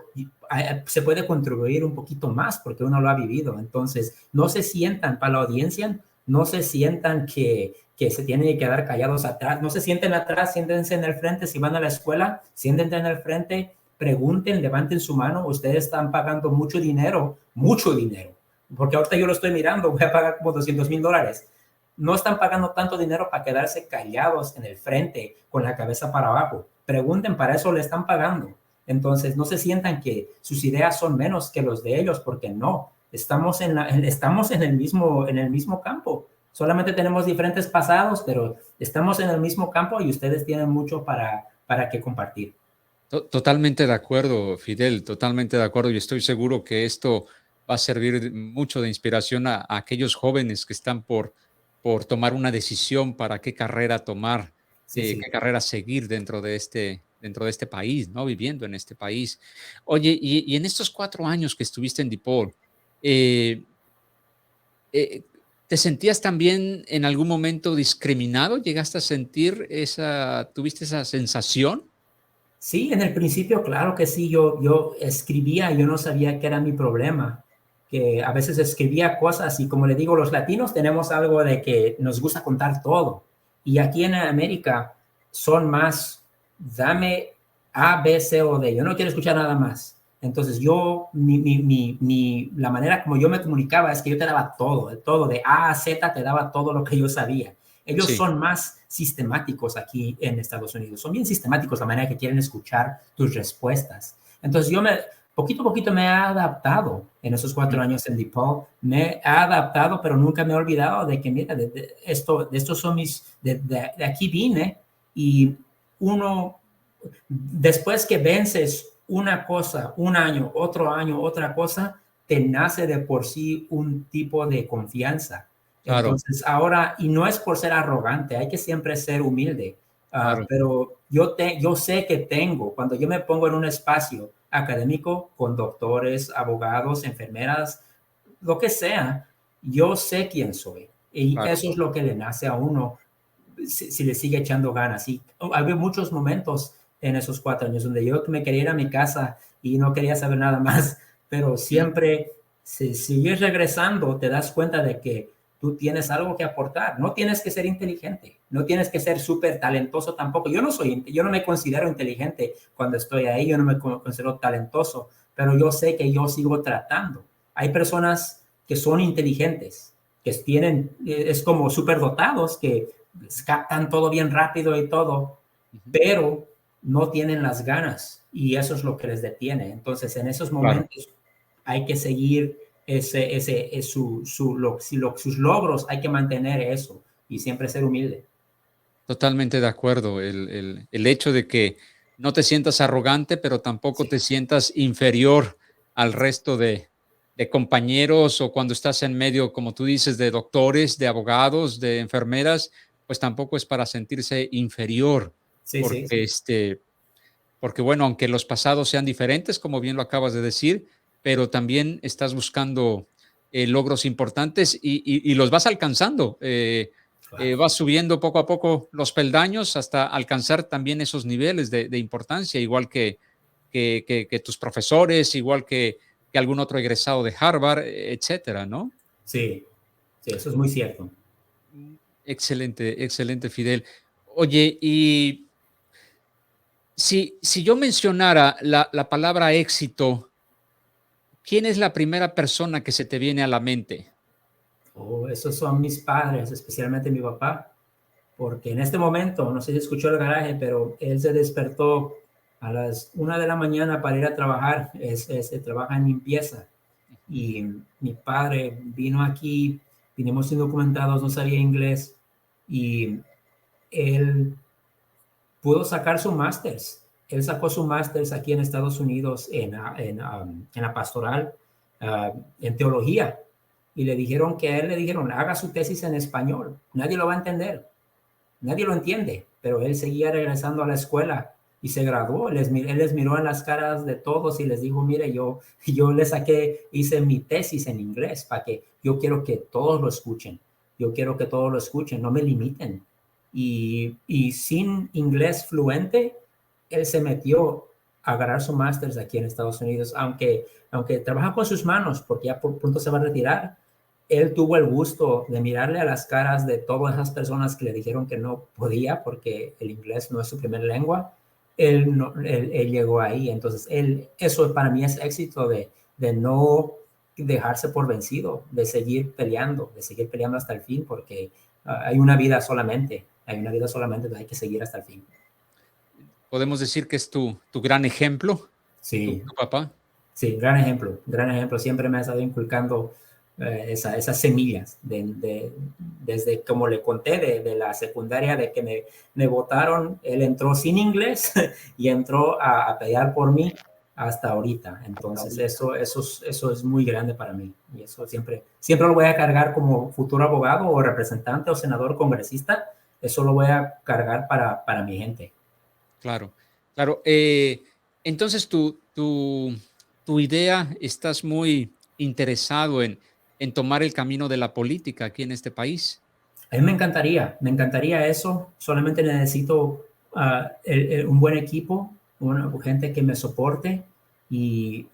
se puede contribuir un poquito más porque uno lo ha vivido. Entonces, no se sientan, para la audiencia, no se sientan que se tienen que quedar callados atrás. No se sienten atrás, siéntense en el frente. Si van a la escuela, siéntense en el frente, pregunten, levanten su mano. Ustedes están pagando mucho dinero, porque ahorita yo lo estoy mirando, voy a pagar como $200,000. No están pagando tanto dinero para quedarse callados en el frente con la cabeza para abajo. Pregunten, para eso le están pagando. Entonces, no se sientan que sus ideas son menos que los de ellos, porque no. Estamos en el mismo campo. Solamente tenemos diferentes pasados, pero estamos en el mismo campo y ustedes tienen mucho para que compartir. Totalmente de acuerdo, Fidel, totalmente de acuerdo. Y estoy seguro que esto va a servir mucho de inspiración a aquellos jóvenes que están por tomar una decisión para qué carrera tomar, Sí, sí. qué carrera seguir dentro de este país, ¿no? Viviendo en este país. Oye, y en estos 4 años que estuviste en DePaul, eh, ¿te sentías también en algún momento discriminado? ¿Llegaste a sentir tuviste esa sensación? Sí, en el principio, claro que sí, yo escribía, yo no sabía qué era mi problema, que a veces escribía cosas y como le digo, los latinos tenemos algo de que nos gusta contar todo. Y aquí en América son más, dame A, B, C o D, yo no quiero escuchar nada más. Entonces la manera como yo me comunicaba es que yo te daba todo, de A a Z te daba todo lo que yo sabía. Ellos Sí, son más sistemáticos aquí en Estados Unidos. Son bien sistemáticos la manera que quieren escuchar tus respuestas. Entonces poquito a poquito me he adaptado en esos 4 años en DePaul. Me he adaptado, pero nunca me he olvidado de que, mira, de estos son de aquí vine y uno, después que vences una cosa, un año, otro año, otra cosa, te nace de por sí un tipo de confianza. claro, Entonces, ahora, y no es por ser arrogante, hay que siempre ser humilde, claro. pero yo sé que cuando yo me pongo en un espacio académico con doctores, abogados, enfermeras, lo que sea, yo sé quién soy. Y Claro, eso es lo que le nace a uno si le sigue echando ganas. Y había muchos momentos en esos 4 años donde yo me quería ir a mi casa y no quería saber nada más, pero sí, siempre, si sigues regresando, te das cuenta de que tú tienes algo que aportar. No tienes que ser inteligente, no tienes que ser súper talentoso tampoco. Yo no me considero inteligente cuando estoy ahí, yo no me considero talentoso, pero yo sé que yo sigo tratando. Hay personas que son inteligentes, que es como superdotados, que captan todo bien rápido y todo, ujú, pero no tienen las ganas y eso es lo que les detiene. Entonces, en esos claro, momentos hay que seguir sus logros, hay que mantener eso y siempre ser humilde. totalmente de acuerdo. El hecho de que no te sientas arrogante, pero tampoco Sí, te sientas inferior al resto de compañeros o cuando estás en medio, como tú dices, de doctores, de abogados, de enfermeras, pues tampoco es para sentirse inferior, sí, sí, porque sí. porque bueno, aunque los pasados sean diferentes, como bien lo acabas de decir, pero también estás buscando logros importantes y los vas alcanzando. Claro. Vas subiendo poco a poco los peldaños hasta alcanzar también esos niveles de importancia, igual que tus profesores, igual que algún otro egresado de Harvard, etcétera, ¿no? Sí, sí, eso es muy cierto. Excelente, excelente, Fidel. Oye, y si yo mencionara la palabra éxito, ¿quién es la primera persona que se te viene a la mente? Oh, esos son mis padres, especialmente mi papá, porque en este momento, no sé si escuchó el garaje, pero él se despertó a las 1 de la mañana para ir a trabajar, se trabaja en limpieza. Y mi padre vino aquí, vinimos indocumentados, no sabía inglés, y él pudo sacar su máster. Él sacó su máster aquí en Estados Unidos en la pastoral, en teología. Y le dijeron que a él le dijeron, haga su tesis en español. Nadie lo va a entender. Nadie lo entiende. Pero él seguía regresando a la escuela y se graduó. Él les miró en las caras de todos y les dijo, mire, yo le saqué, hice mi tesis en inglés para que yo quiero que todos lo escuchen. Yo quiero que todos lo escuchen, no me limiten. Y sin inglés fluente, él se metió a agarrar su máster aquí en Estados Unidos, aunque trabaja con sus manos, porque ya por pronto se va a retirar. Él tuvo el gusto de mirarle a las caras de todas esas personas que le dijeron que no podía porque el inglés no es su primera lengua. Él llegó ahí. Entonces, eso para mí es éxito de no dejarse por vencido, de seguir peleando hasta el fin, porque hay una vida solamente, entonces hay que seguir hasta el fin. Podemos decir que es tu gran ejemplo, Sí. tu papá. Sí, gran ejemplo. Siempre me ha estado inculcando esas semillas desde como le conté de la secundaria, de que me votaron. Él entró sin inglés y entró a pelear por mí hasta ahorita. Entonces eso es muy grande para mí, y eso siempre lo voy a cargar como futuro abogado o representante o senador congresista. Eso lo voy a cargar para mi gente. Claro. Entonces tu idea, estás muy interesado en tomar el camino de la política aquí en este país. A mí me encantaría eso. Solamente necesito un buen equipo, gente que me soporte, y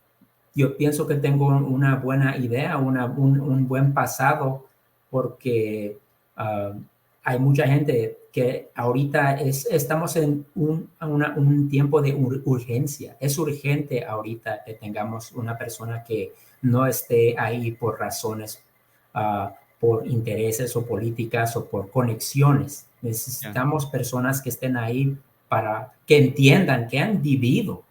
yo pienso que tengo una buena idea, un buen pasado, porque hay mucha gente que ahorita estamos en un tiempo de urgencia. Es urgente ahorita que tengamos una persona que no esté ahí por razones, por intereses o políticas o por conexiones. Necesitamos personas que estén ahí para que entiendan, que han vivido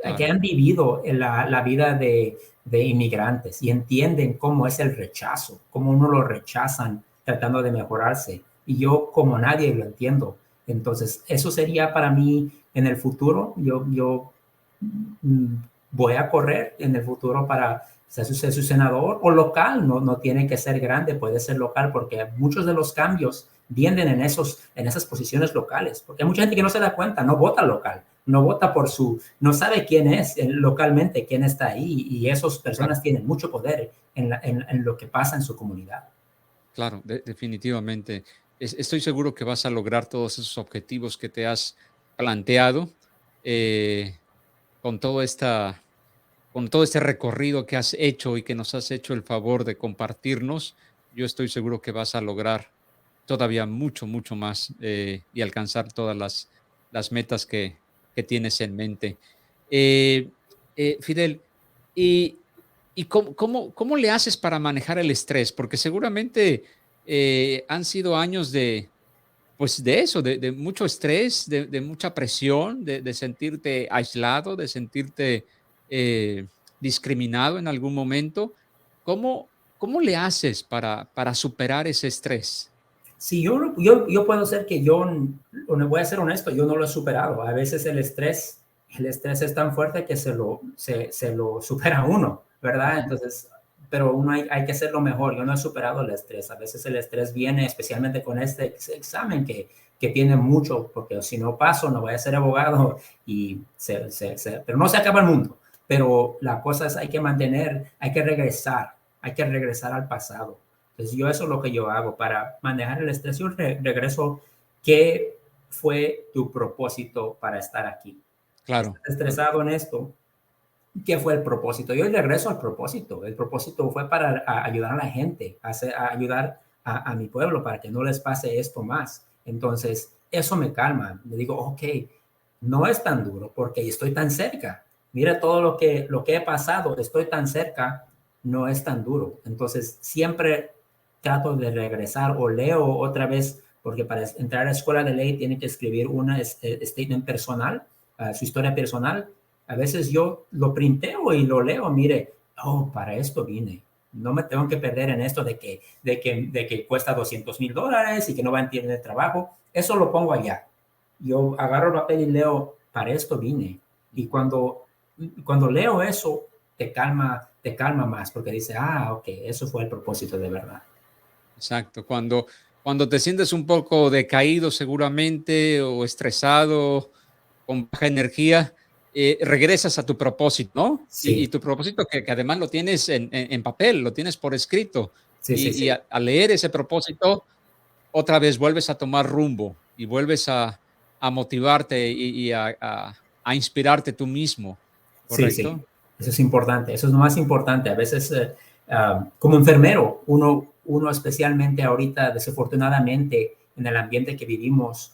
la vida de inmigrantes y entienden cómo es el rechazo, cómo uno lo rechazan tratando de mejorarse. Y yo como nadie lo entiendo. Entonces, eso sería para mí en el futuro. Yo voy a correr en el futuro para ser su senador o local. No tiene que ser grande, puede ser local, porque muchos de los cambios vienen en esas posiciones locales, porque hay mucha gente que no se da cuenta, no vota local, no vota no sabe quién es localmente, quién está ahí, y esas personas tienen mucho poder en lo que pasa en su comunidad. Claro, definitivamente. Estoy seguro que vas a lograr todos esos objetivos que te has planteado con todo este recorrido que has hecho y que nos has hecho el favor de compartirnos. Yo estoy seguro que vas a lograr todavía mucho, mucho más y alcanzar todas las metas que tienes en mente. Fidel, ¿y cómo le haces para manejar el estrés? Porque seguramente han sido años de eso, de mucho estrés, de mucha presión, de sentirte aislado, de sentirte discriminado en algún momento. ¿Cómo le haces para superar ese estrés? Sí, yo puedo ser que no voy a ser honesto, yo no lo he superado. A veces el estrés es tan fuerte que se lo supera uno, ¿verdad? Entonces, pero uno hay que hacerlo mejor. Yo no he superado el estrés. A veces el estrés viene, especialmente con este examen que tiene mucho, porque si no paso, no voy a ser abogado, pero no se acaba el mundo. Pero la cosa es, hay que regresar al pasado. Entonces, eso es lo que yo hago para manejar el estrés. Yo regreso, ¿qué fue tu propósito para estar aquí? Claro. ¿Estás estresado en esto? ¿Qué fue el propósito? Yo regreso al propósito. El propósito fue para ayudar a la gente, a ayudar a mi pueblo para que no les pase esto más. Entonces, eso me calma. Me digo, ok, no es tan duro porque estoy tan cerca. Mira todo lo que he pasado, estoy tan cerca, no es tan duro. Entonces, siempre trato de regresar o leo otra vez, porque para entrar a la escuela de ley tiene que escribir una statement personal su historia personal, a veces yo lo printeo y lo leo, mire, oh, para esto vine. No me tengo que perder en esto de que cuesta $200,000 y que no va a tener trabajo. Eso lo pongo allá. Yo agarro el papel y leo, para esto vine. Y cuando leo eso, te calma más, porque dice, ok, eso fue el propósito de verdad. Exacto. Cuando te sientes un poco decaído seguramente o estresado, con baja energía, regresas a tu propósito, ¿no? Sí. Y tu propósito que además lo tienes en papel, lo tienes por escrito. Sí, sí, sí. Y a leer ese propósito, otra vez vuelves a tomar rumbo y vuelves a motivarte y a inspirarte tú mismo, Sí, sí. ¿correcto? Eso es importante. Eso es lo más importante. A veces, como enfermero, uno especialmente ahorita, desafortunadamente, en el ambiente que vivimos,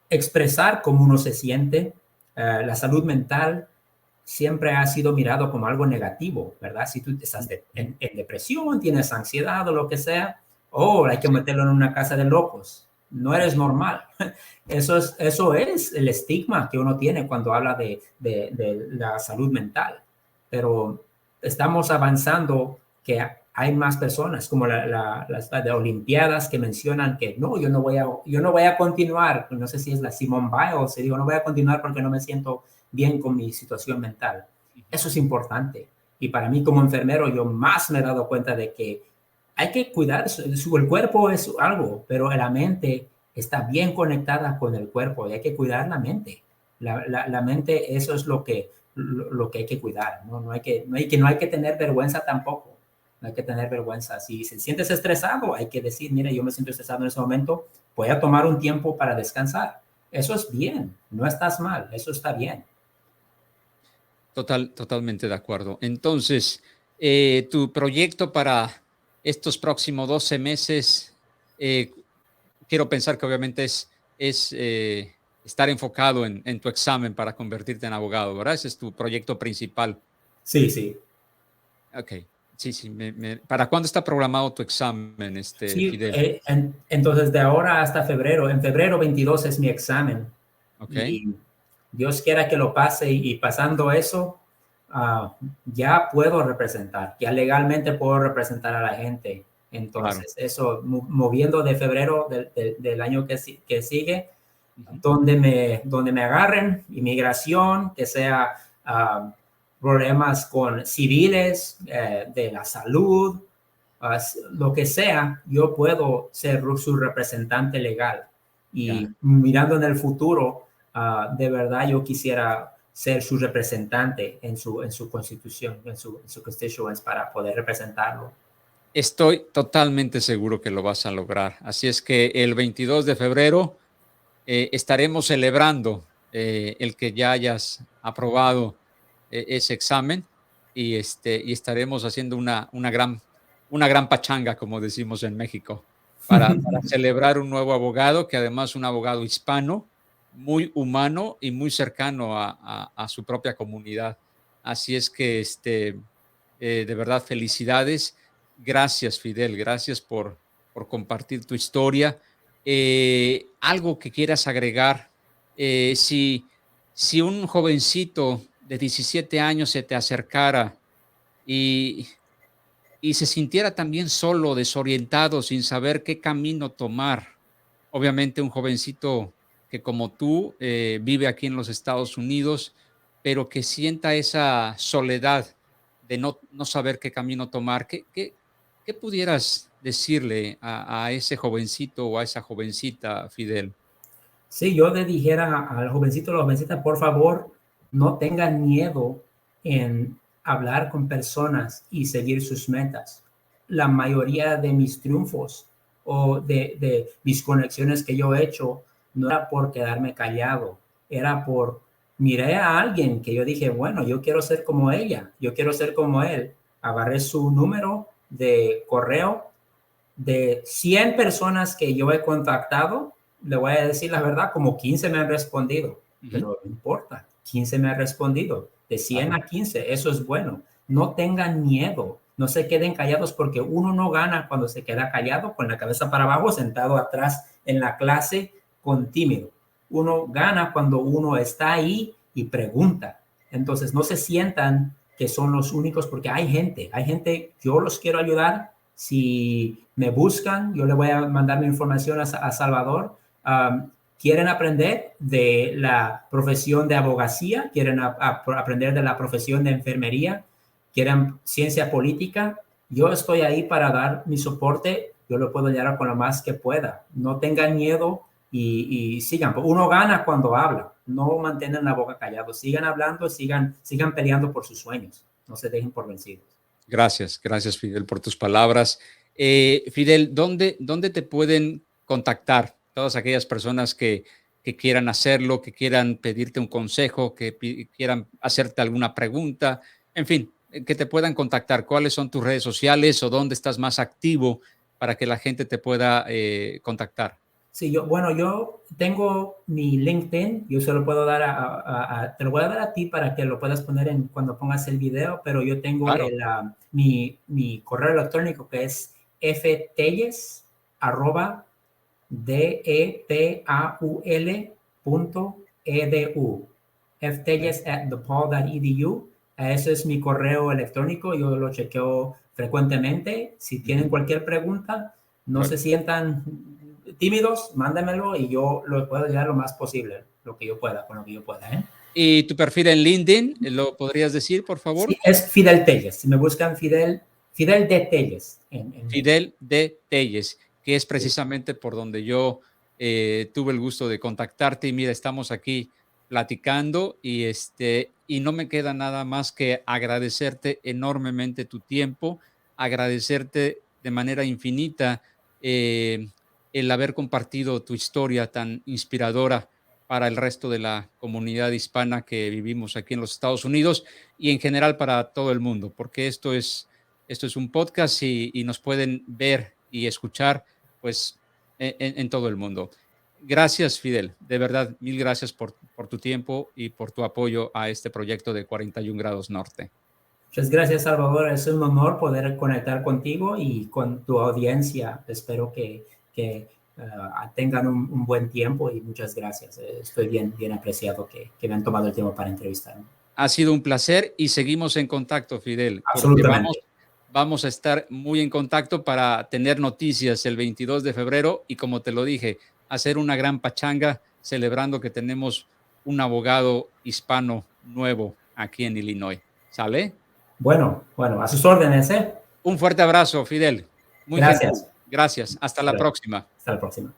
expresar cómo uno se siente, la salud mental siempre ha sido mirado como algo negativo, ¿verdad? Si tú estás en depresión, tienes ansiedad o lo que sea, hay que Sí, meterlo en una casa de locos. No eres normal. Eso es el estigma que uno tiene cuando habla de la salud mental. Pero estamos avanzando, que hay más personas, como las de Olimpiadas, que mencionan que no, yo no voy a continuar. No sé si es la Simone Biles, digo, no voy a continuar porque no me siento bien con mi situación mental. Eso es importante. Y para mí como enfermero, yo más me he dado cuenta de que hay que cuidar, el cuerpo es algo, pero la mente está bien conectada con el cuerpo y hay que cuidar la mente. La mente, eso es lo que hay que cuidar, ¿no? No hay que tener vergüenza tampoco. No hay que tener vergüenza. Si se sientes estresado, hay que decir, mira, yo me siento estresado en ese momento, voy a tomar un tiempo para descansar. Eso es bien, no estás mal, eso está bien. totalmente de acuerdo. Entonces, tu proyecto para estos próximos 12 meses, eh, quiero pensar que obviamente es estar enfocado en tu examen para convertirte en abogado, ¿verdad? Ese es tu proyecto principal. Sí, sí. Ok, sí, sí. ¿Para cuándo está programado tu examen, Sí, Fidel? entonces de ahora hasta febrero, en febrero 22 es mi examen Ok, y Dios quiera que lo pase y pasando eso, ya puedo representar, ya legalmente puedo representar a la gente. claro. Entonces, eso, moviendo de febrero del año que sigue, Ujú. donde me agarren, inmigración, que sea problemas con civiles, de la salud, lo que sea, yo puedo ser su representante legal. Y Ya. mirando en el futuro, de verdad yo quisiera ser su representante en su constitución, en su constituents para poder representarlo. Estoy totalmente seguro que lo vas a lograr. Así es que el 22 de febrero estaremos celebrando el que ya hayas aprobado ese examen y estaremos haciendo una gran pachanga, como decimos en México, para celebrar un nuevo abogado, que además es un abogado hispano, muy humano y muy cercano a su propia comunidad. Así es que, de verdad, felicidades. Gracias, Fidel. Gracias por compartir tu historia. Algo que quieras agregar, si un jovencito de 17 años se te acercara y, y se sintiera también solo, desorientado, sin saber qué camino tomar, obviamente un jovencito que como tú vive aquí en los Estados Unidos, pero que sienta esa soledad de no saber qué camino tomar, ¿qué pudieras decirle a ese jovencito o a esa jovencita, Fidel? Sí, yo le dijera al jovencito o la jovencita, por favor, no tengan miedo en hablar con personas y seguir sus metas. La mayoría de mis triunfos o de mis conexiones que yo he hecho no era por quedarme callado, era por miré a alguien que yo dije, bueno, yo quiero ser como ella, yo quiero ser como él. Agarré su número de correo de 100 personas que yo he contactado, le voy a decir la verdad, como 15 me han respondido, Ujú, pero no importa, 15 me han respondido, de 100 claro. a 15, eso es bueno. No tengan miedo, no se queden callados porque uno no gana cuando se queda callado con la cabeza para abajo, sentado atrás en la clase con tímido. Uno gana cuando uno está ahí y pregunta. Entonces, no se sientan que son los únicos, porque hay gente, yo los quiero ayudar. Si me buscan, yo le voy a mandar mi información a Salvador. Quieren aprender de la profesión de abogacía, quieren aprender de la profesión de enfermería, quieren ciencia política. Yo estoy ahí para dar mi soporte. Yo lo puedo ayudar con lo más que pueda. No tengan miedo y sigan. Uno gana cuando habla. No mantengan la boca callada. Sigan hablando, sigan peleando por sus sueños. No se dejen por vencidos. Gracias, Fidel, por tus palabras. Fidel, ¿dónde te pueden contactar todas aquellas personas que quieran hacerlo, que quieran pedirte un consejo, que quieran hacerte alguna pregunta, en fin, que te puedan contactar? ¿Cuáles son tus redes sociales o dónde estás más activo para que la gente te pueda contactar? Sí, yo tengo mi LinkedIn, yo se lo puedo dar te lo voy a dar a ti para que lo puedas poner cuando pongas el video, pero yo tengo claro. mi correo electrónico que es ftelles@depaul.edu, ftelles@depaul.edu. Ese es mi correo electrónico, yo lo chequeo frecuentemente. Si tienen cualquier pregunta, no se sientan tímidos, mándamelo y yo lo puedo ayudar lo más posible, lo que yo pueda, con lo que yo pueda. ¿Y tu perfil en LinkedIn, lo podrías decir, por favor? Sí, es Fidel Telles. Si me buscan Fidel D. Telles. Fidel D. Telles, que es precisamente por donde yo tuve el gusto de contactarte. Y mira, estamos aquí platicando y no me queda nada más que agradecerte enormemente tu tiempo, agradecerte de manera infinita el haber compartido tu historia tan inspiradora para el resto de la comunidad hispana que vivimos aquí en los Estados Unidos y en general para todo el mundo, porque esto es un podcast y nos pueden ver y escuchar pues en todo el mundo. Gracias, Fidel. De verdad, mil gracias por tu tiempo y por tu apoyo a este proyecto de 41 Grados Norte. Muchas gracias, Salvador. Es un honor poder conectar contigo y con tu audiencia. Espero que tengan un buen tiempo y muchas gracias. Estoy bien apreciado que me han tomado el tiempo para entrevistarme. Ha sido un placer y seguimos en contacto, Fidel. Absolutamente. Vamos a estar muy en contacto para tener noticias el 22 de febrero y, como te lo dije, hacer una gran pachanga celebrando que tenemos un abogado hispano nuevo aquí en Illinois. ¿Sale? Bueno, a sus órdenes, Un fuerte abrazo, Fidel. Muy gracias. gentil. Gracias. Hasta la próxima. Hasta la próxima.